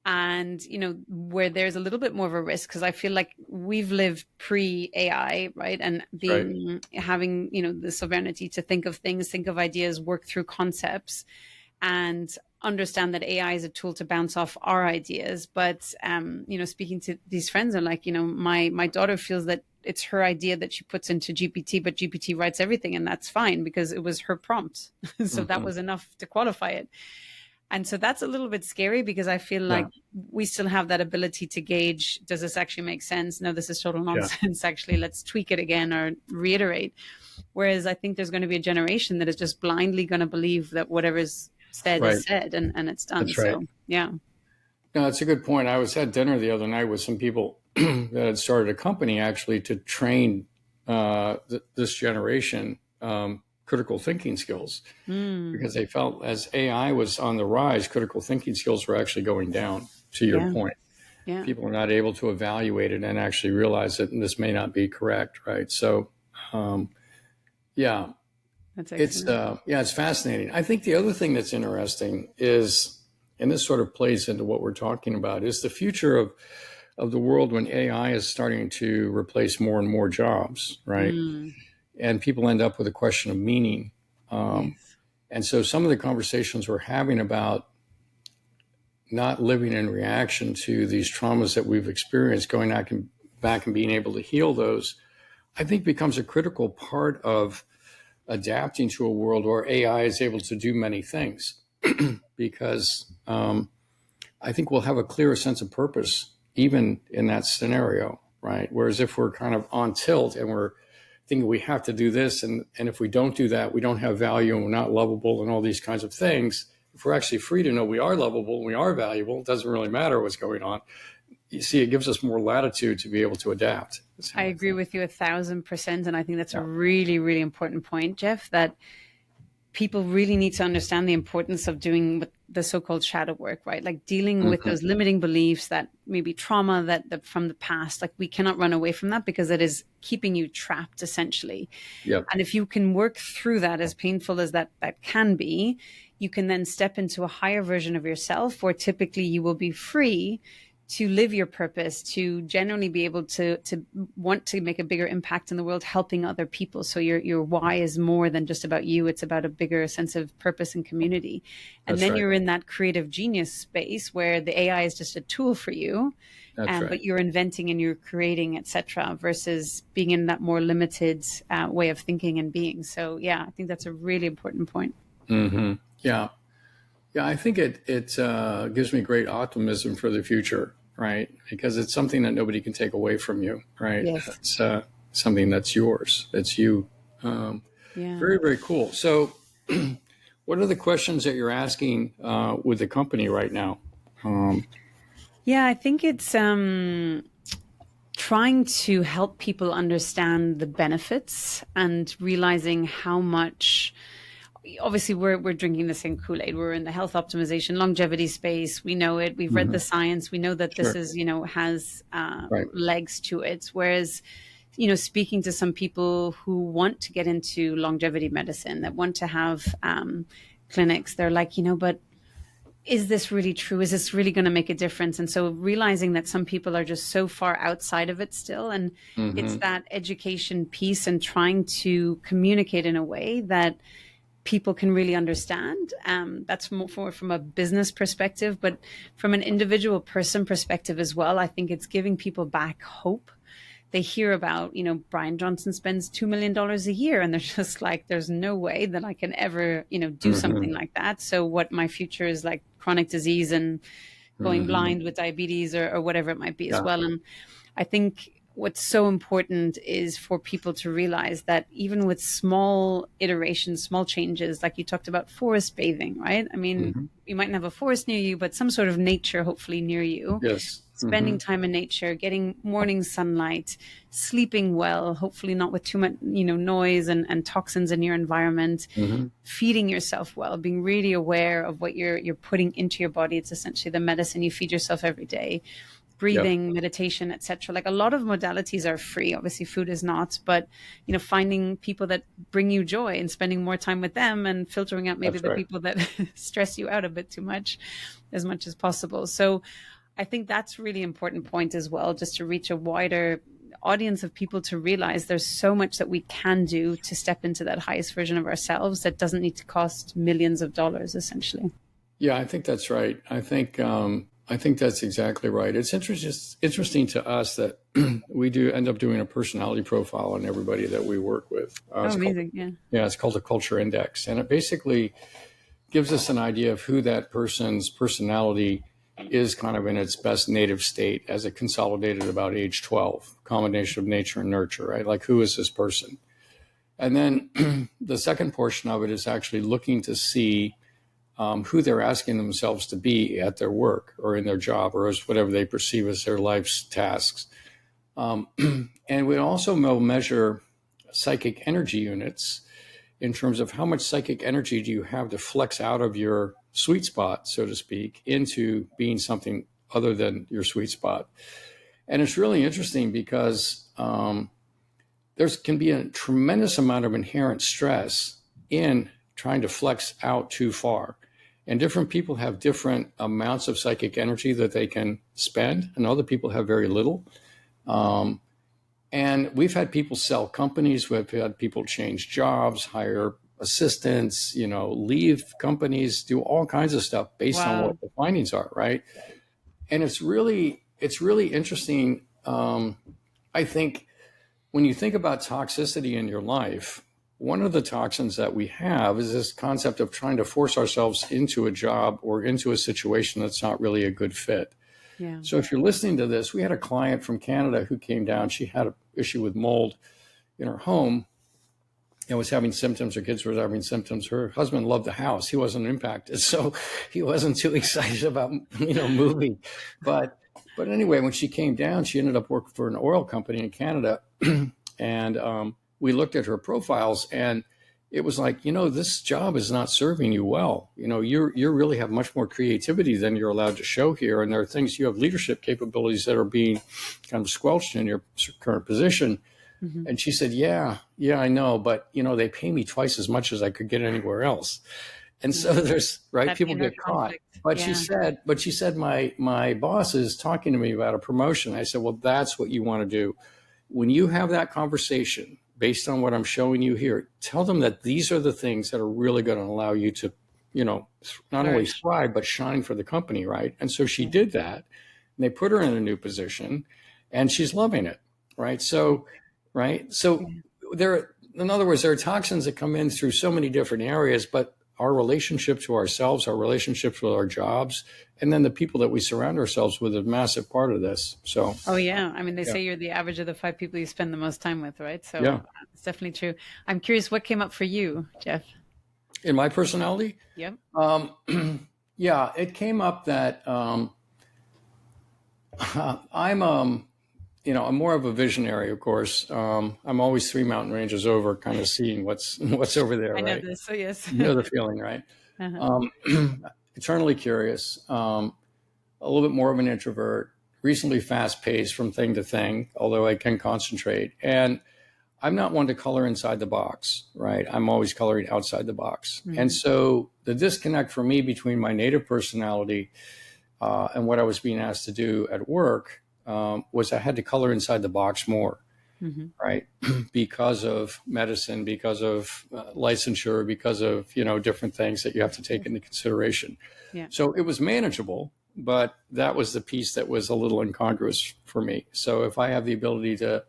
And, where there's a little bit more of a risk, because I feel like we've lived pre-AI, right? And having, the sovereignty to think of things, think of ideas, work through concepts, and understand that AI is a tool to bounce off our ideas. But, speaking to these friends are like, my daughter feels that it's her idea that she puts into GPT, but GPT writes everything, and that's fine because it was her prompt. So that was enough to qualify it. And so that's a little bit scary because I feel like we still have that ability to gauge, does this actually make sense? No, this is total nonsense. Actually, let's tweak it again or reiterate. Whereas I think there's going to be a generation that is just blindly going to believe that whatever's said is said and it's done. That's right. So, yeah. No, that's a good point. I was at dinner the other night with some people that had started a company actually to train this generation critical thinking skills, because they felt as AI was on the rise, critical thinking skills were actually going down, to your point. Yeah. People are not able to evaluate it and actually realize that this may not be correct, right? So, yeah, That's excellent. it's fascinating. I think the other thing that's interesting is, and this sort of plays into what we're talking about, is the future of the world when AI is starting to replace more and more jobs, right? Mm, And people end up with a question of meaning. yes. And so some of the conversations we're having about not living in reaction to these traumas that we've experienced, going back and being able to heal those, I think becomes a critical part of adapting to a world where AI is able to do many things. Because I think we'll have a clearer sense of purpose even in that scenario, right? Whereas if we're kind of on tilt and we're thinking we have to do this, and if we don't do that, we don't have value and we're not lovable and all these kinds of things. If we're actually free to know we are lovable and we are valuable, it doesn't really matter what's going on. You see, it gives us more latitude to be able to adapt. I agree with you 1,000%. And I think that's a really, really important point, Jeff, that people really need to understand the importance of doing the so-called shadow work, right? Like dealing with those limiting beliefs, that maybe trauma that from the past. Like we cannot run away from that because it is keeping you trapped essentially. Yep. And if you can work through that, as painful as that can be, you can then step into a higher version of yourself where typically you will be free to live your purpose, to genuinely be able to want to make a bigger impact in the world, helping other people. So your why is more than just about you. It's about a bigger sense of purpose and community. And That's then right. you're in that creative genius space where the AI is just a tool for you, That's right. but you're inventing and you're creating, etc., versus being in that more limited way of thinking and being. So yeah, I think that's a really important point. Mm-hmm. Yeah. Yeah, I think it gives me great optimism for the future, right? Because it's something that nobody can take away from you, right? Yes. It's something that's yours. It's you. Yeah. Very, very cool. So what are the questions that you're asking with the company right now? Yeah, I think it's trying to help people understand the benefits and realizing how much. Obviously, we're drinking the same Kool-Aid. We're in the health optimization, longevity space. We know it. We've read the science. We know that this is, has Right. legs to it. Whereas, speaking to some people who want to get into longevity medicine, that want to have clinics, they're like, but is this really true? Is this really going to make a difference? And so realizing that some people are just so far outside of it still. And it's that education piece and trying to communicate in a way that people can really understand. That's more from a business perspective, but from an individual person perspective as well, I think it's giving people back hope. They hear about, Brian Johnson spends $2 million a year, and they're just like, there's no way that I can ever, do something like that. So what my future is like chronic disease and going blind with diabetes or whatever it might be as well. And I think what's so important is for people to realize that even with small iterations, small changes, like you talked about forest bathing, right? I mean, you might not have a forest near you, but some sort of nature, hopefully near you. Yes. Spending time in nature, getting morning sunlight, sleeping well, hopefully not with too much, noise and toxins in your environment, feeding yourself well, being really aware of what you're putting into your body. It's essentially the medicine you feed yourself every day. Breathing, meditation, etc. Like a lot of modalities are free. Obviously, food is not, but finding people that bring you joy and spending more time with them and filtering out maybe the people that stress you out a bit too much as possible. So I think that's really important point as well, just to reach a wider audience of people to realize there's so much that we can do to step into that highest version of ourselves that doesn't need to cost millions of dollars, essentially. Yeah, I think that's right. I think that's exactly right. It's interesting to us that we do end up doing a personality profile on everybody that we work with. Amazing. It's called a culture index. And it basically gives us an idea of who that person's personality is kind of in its best native state as it consolidated about age 12, combination of nature and nurture, right? Like, who is this person? And then the second portion of it is actually looking to see who they're asking themselves to be at their work or in their job or as whatever they perceive as their life's tasks. And we also measure psychic energy units in terms of how much psychic energy do you have to flex out of your sweet spot, so to speak, into being something other than your sweet spot. And it's really interesting because there can be a tremendous amount of inherent stress in trying to flex out too far. And different people have different amounts of psychic energy that they can spend, and other people have very little. And we've had people sell companies, we've had people change jobs, hire assistants, leave companies, do all kinds of stuff based on what the findings are, right? And it's really interesting. I think when you think about toxicity in your life, one of the toxins that we have is this concept of trying to force ourselves into a job or into a situation that's not really a good fit. Yeah. So if you're listening to this, we had a client from Canada who came down. She had an issue with mold in her home and was having symptoms. Her kids were having symptoms. Her husband loved the house. He wasn't impacted, so he wasn't too excited about moving. But anyway, when she came down, she ended up working for an oil company in Canada, and we looked at her profiles, and it was like, this job is not serving you well. You really have much more creativity than you're allowed to show here. And there are things, you have leadership capabilities that are being kind of squelched in your current position. Mm-hmm. And she said, yeah, I know. But, they pay me twice as much as I could get anywhere else. And so there's, right, that people get caught. But she said, my boss is talking to me about a promotion. I said, well, that's what you want to do. When you have that conversation, based on what I'm showing you here, tell them that these are the things that are really going to allow you to, not only thrive, but shine for the company, right? And so she did that, and they put her in a new position, and she's loving it, right? So there, in other words, there are toxins that come in through so many different areas, but our relationship to ourselves, our relationships with our jobs, and then the people that we surround ourselves with is a massive part of this. So, they say you're the average of the 5 people you spend the most time with, right? So it's definitely true. I'm curious, what came up for you, Jeff? In my personality? Yep. It came up that I'm more of a visionary, of course. I'm always 3 mountain ranges over, kind of seeing what's over there. I know right? this, so yes. You know the feeling, right? Eternally curious, a little bit more of an introvert, recently fast-paced from thing to thing, although I can concentrate. And I'm not one to color inside the box, right? I'm always coloring outside the box. Mm-hmm. And so the disconnect for me between my native personality and what I was being asked to do at work was I had to color inside the box more, mm-hmm. right? Because of medicine, because of licensure, because of, different things that you have to take into consideration. Yeah. So it was manageable, but that was the piece that was a little incongruous for me. So if I have the ability to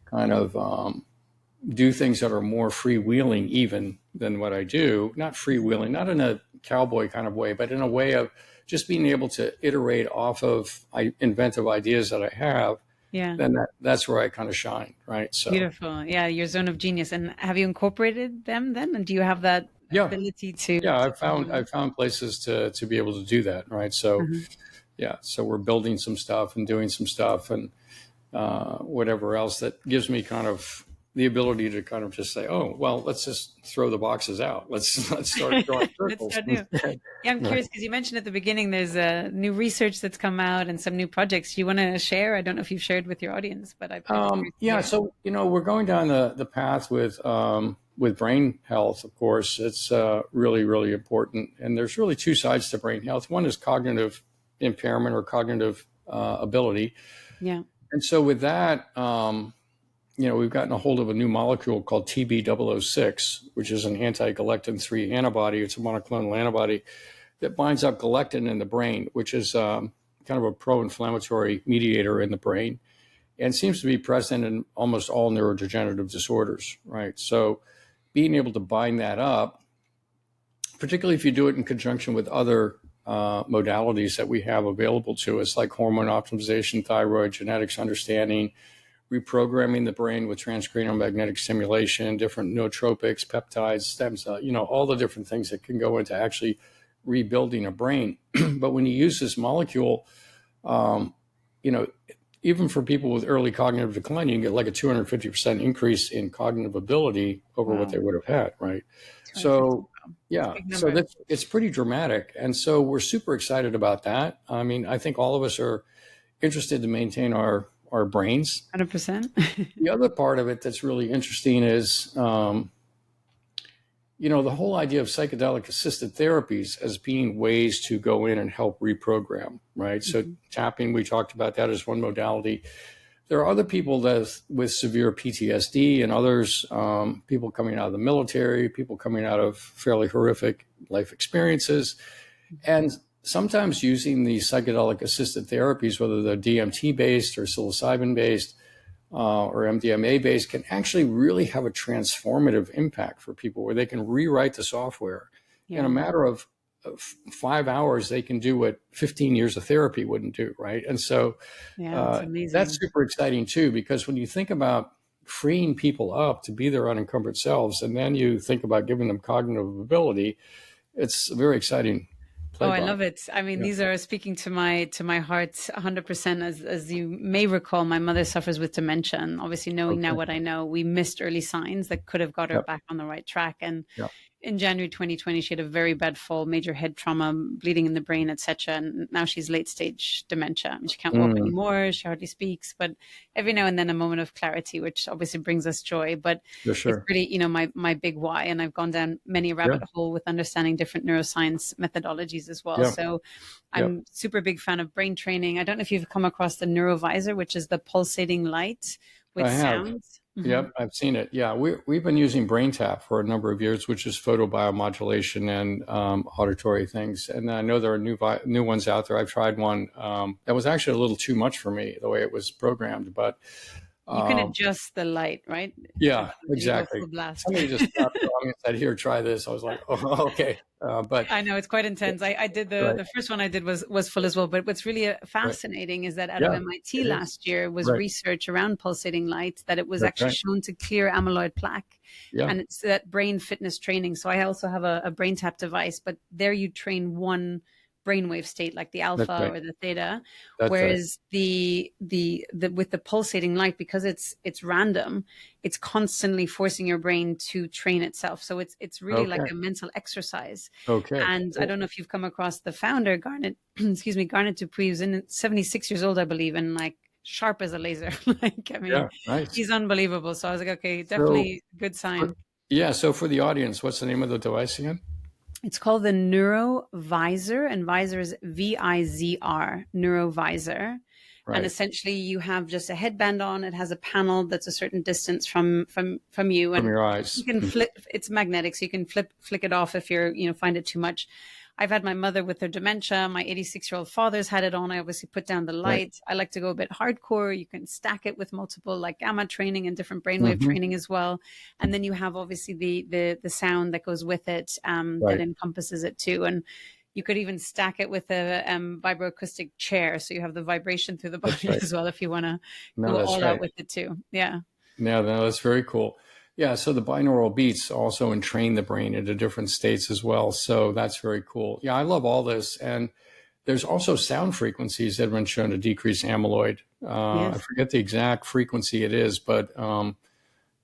kind of do things that are more freewheeling even than what I do, not freewheeling, not in a cowboy kind of way, but in a way of just being able to iterate off of inventive ideas that I have, then that's where I kind of shine, right? So beautiful. Yeah, your zone of genius. And have you incorporated them then? And do you have that ability to? Yeah, I've found places to be able to do that, right? So so we're building some stuff and doing some stuff and whatever else that gives me kind of the ability to kind of just say, oh, well, let's just throw the boxes out. Let's start drawing circles. I'm curious because you mentioned at the beginning there's new research that's come out and some new projects. Do you want to share? I don't know if you've shared with your audience, but so we're going down the path with brain health. Of course, it's really, really important. And there's really 2 sides to brain health. One is cognitive impairment or cognitive ability. Yeah. And so with that, we've gotten a hold of a new molecule called TB006, which is an anti-galectin-3 antibody. It's a monoclonal antibody that binds up galectin in the brain, which is kind of a pro-inflammatory mediator in the brain, and seems to be present in almost all neurodegenerative disorders, right? So being able to bind that up, particularly if you do it in conjunction with other modalities that we have available to us, like hormone optimization, thyroid, genetics understanding, reprogramming the brain with transcranial magnetic stimulation, different nootropics, peptides, stem cells, all the different things that can go into actually rebuilding a brain. But when you use this molecule, even for people with early cognitive decline, you can get like a 250% increase in cognitive ability over what they would have had, right? So Yeah. Big So number. it's pretty dramatic. And so we're super excited about that. I mean, I think all of us are interested to maintain our brains. 100%. The other part of it that's really interesting is, the whole idea of psychedelic assisted therapies as being ways to go in and help reprogram, right? So tapping, we talked about that as one modality. There are other people with severe PTSD and others, people coming out of the military, people coming out of fairly horrific life experiences. And sometimes using these psychedelic assisted therapies, whether they're DMT based or psilocybin based or MDMA based, can actually really have a transformative impact for people where they can rewrite the software in a matter of 5 hours. They can do what 15 years of therapy wouldn't do, right? And so It's amazing. that's super exciting too, because when you think about freeing people up to be their unencumbered selves, and then you think about giving them cognitive ability, it's a very exciting. I love it. I mean, these are speaking to my heart 100%. As you may recall, my mother suffers with dementia, and obviously knowing now what I know, we missed early signs that could have got her back on the right track. And in January 2020, she had a very bad fall, major head trauma, bleeding in the brain, etc. And now she's late stage dementia. I mean, she can't walk anymore. She hardly speaks, but every now and then a moment of clarity, which obviously brings us joy. But it's really, my big why. And I've gone down many a rabbit hole with understanding different neuroscience methodologies as well. So I'm super big fan of brain training. I don't know if you've come across the Neurovisor, which is the pulsating light with sound. Yep, I've seen it. Yeah, we've been using BrainTap for a number of years, which is photobiomodulation and auditory things. And I know there are new ones out there. I've tried one that was actually a little too much for me, the way it was programmed. But you can adjust the light, right? Yeah, exactly. Somebody just stopped me and said, "Here, try this." I was like, "Oh, okay." But I know it's quite intense. I did the first one I did was full as well. But what's really fascinating is that out of MIT last year was research around pulsating light, that it was actually shown to clear amyloid plaque. And it's that brain fitness training. So I also have a BrainTap device, but there you train one brainwave state, like the alpha or the theta, whereas the with the pulsating light, because it's random, it's constantly forcing your brain to train itself. So it's really like a mental exercise. And I don't know if you've come across the founder, Garnet Dupuy, who's 76 years old, I believe, and like sharp as a laser. He's unbelievable. So I was like, okay, definitely good sign. So for the audience, what's the name of the device again? It's called the Neurovisor, and Visor is VIZR, Neurovisor. And essentially you have just a headband on. It has a panel that's a certain distance from you. And from your eyes. You can flip, it's magnetic, so you can flick it off if you're, find it too much. I've had my mother with her dementia. My 86-year-old father's had it on. I obviously put down the light. I like to go a bit hardcore. You can stack it with multiple like gamma training and different brainwave training as well. And then you have obviously the sound that goes with it that encompasses it too. And you could even stack it with a vibroacoustic chair. So you have the vibration through the body as well if you want to go all out with it too. Yeah. No, that's very cool. Yeah, so the binaural beats also entrain the brain into different states as well. So that's very cool. Yeah, I love all this. And there's also sound frequencies that have been shown to decrease amyloid. I forget the exact frequency it is, but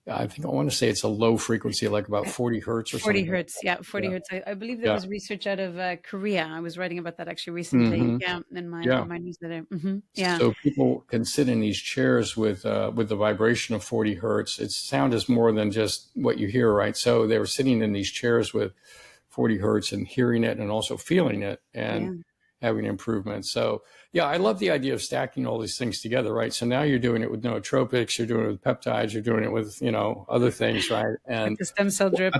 I think I want to say it's a low frequency, like about 40 hertz or 40 something. hertz, 40 hertz. I believe there was research out of Korea. I was writing about that actually recently. In my newsletter. So people can sit in these chairs with the vibration of 40 hertz. Its sound is more than just what you hear, right? So they were sitting in these chairs with 40 hertz and hearing it and also feeling it and having improvement. So I love the idea of stacking all these things together, right? So now you're doing it with nootropics, you're doing it with peptides, you're doing it with, other things, right? And like the stem cell drip.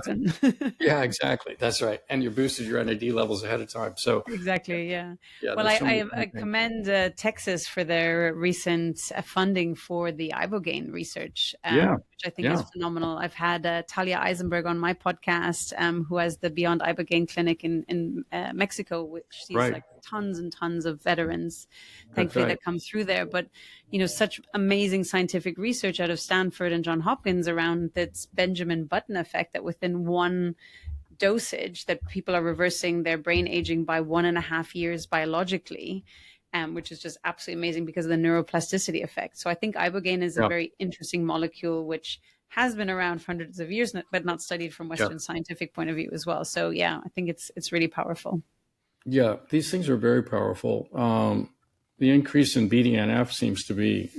Yeah, exactly. That's right. And you boosted your NAD levels ahead of time. So exactly. Yeah. Well, I commend Texas for their recent funding for the ibogaine research, which I think is phenomenal. I've had Talia Eisenberg on my podcast, who has the Beyond Ibogaine Clinic in Mexico, which sees like tons and tons of veterans, thankfully, that come through there. But, such amazing scientific research out of Stanford and Johns Hopkins around this Benjamin Button effect, that within one dosage that people are reversing their brain aging by 1.5 years biologically, which is just absolutely amazing because of the neuroplasticity effect. So I think ibogaine is a very interesting molecule, which has been around for hundreds of years, but not studied from Western scientific point of view as well. So yeah, I think it's really powerful. Yeah, these things are very powerful. The increase in BDNF seems to be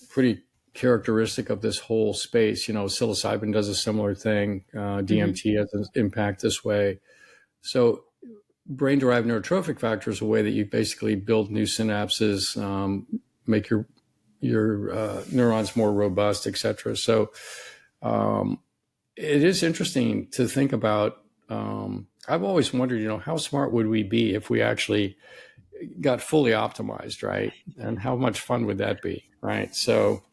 pretty characteristic of this whole space. Psilocybin does a similar thing. DMT has an impact this way. So brain-derived neurotrophic factor is a way that you basically build new synapses, make your neurons more robust, et cetera. So it is interesting to think about. I've always wondered, how smart would we be if we actually got fully optimized, right? And how much fun would that be, right? So,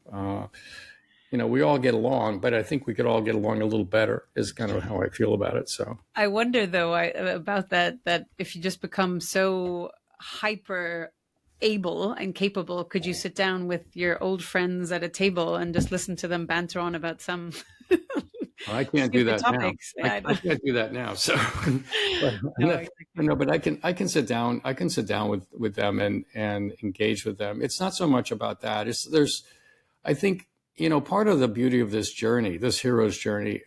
we all get along, but I think we could all get along a little better is kind of how I feel about it. So I wonder though about that if you just become so hyper able and capable, could you sit down with your old friends at a table and just listen to them banter on about some I can't do that topics? now. I can't do that now. So, but I can sit down. I can sit down with them and engage with them. It's not so much about that. I think, part of the beauty of this journey, this hero's journey,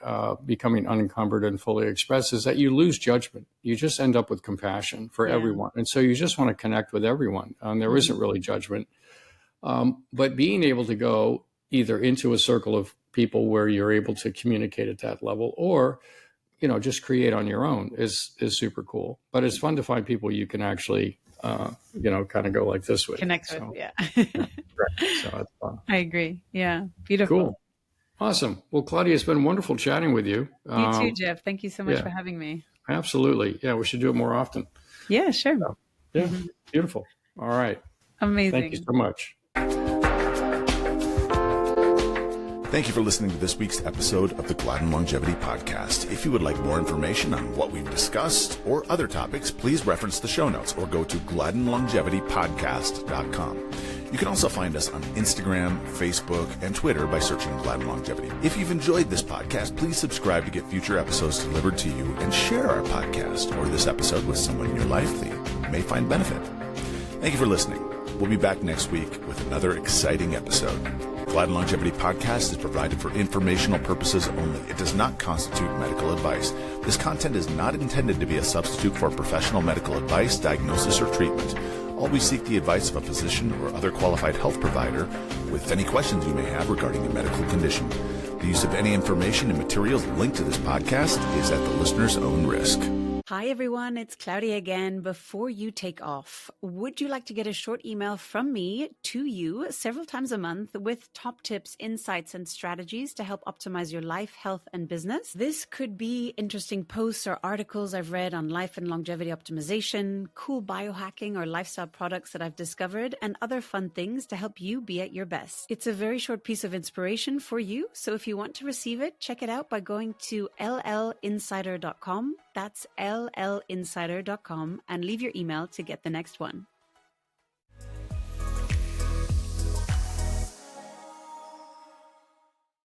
becoming unencumbered and fully expressed, is that you lose judgment. You just end up with compassion for everyone. And so you just want to connect with everyone. There isn't really judgment. But being able to go either into a circle of people where you're able to communicate at that level, or, just create on your own is super cool. But it's fun to find people you can actually, kind of go like this with. Connect with, yeah. Right. So it's fun. I agree. Yeah. Beautiful. Cool. Awesome. Well, Claudia, it's been wonderful chatting with you. You too, Jeff. Thank you so much for having me. Absolutely. Yeah, we should do it more often. Yeah, sure. So, beautiful. All right. Amazing. Thank you so much. Thank you for listening to this week's episode of the Gladden Longevity Podcast. If you would like more information on what we've discussed or other topics, please reference the show notes or go to gladdenlongevitypodcast.com. You can also find us on Instagram, Facebook, and Twitter by searching Gladden Longevity. If you've enjoyed this podcast, please subscribe to get future episodes delivered to you and share our podcast or this episode with someone in your life that you may find benefit. Thank you for listening. We'll be back next week with another exciting episode. Gladden Longevity Podcast is provided for informational purposes only. It does not constitute medical advice. This content is not intended to be a substitute for professional medical advice, diagnosis, or treatment. Always seek the advice of a physician or other qualified health provider with any questions you may have regarding a medical condition. The use of any information and materials linked to this podcast is at the listener's own risk. Hi everyone, it's Claudia again. Before you take off, would you like to get a short email from me to you several times a month with top tips, insights, and strategies to help optimize your life, health, and business? This could be interesting posts or articles I've read on life and longevity optimization, cool biohacking or lifestyle products that I've discovered, and other fun things to help you be at your best. It's a very short piece of inspiration for you, so if you want to receive it, check it out by going to llinsider.com. That's llinsider.com and leave your email to get the next one.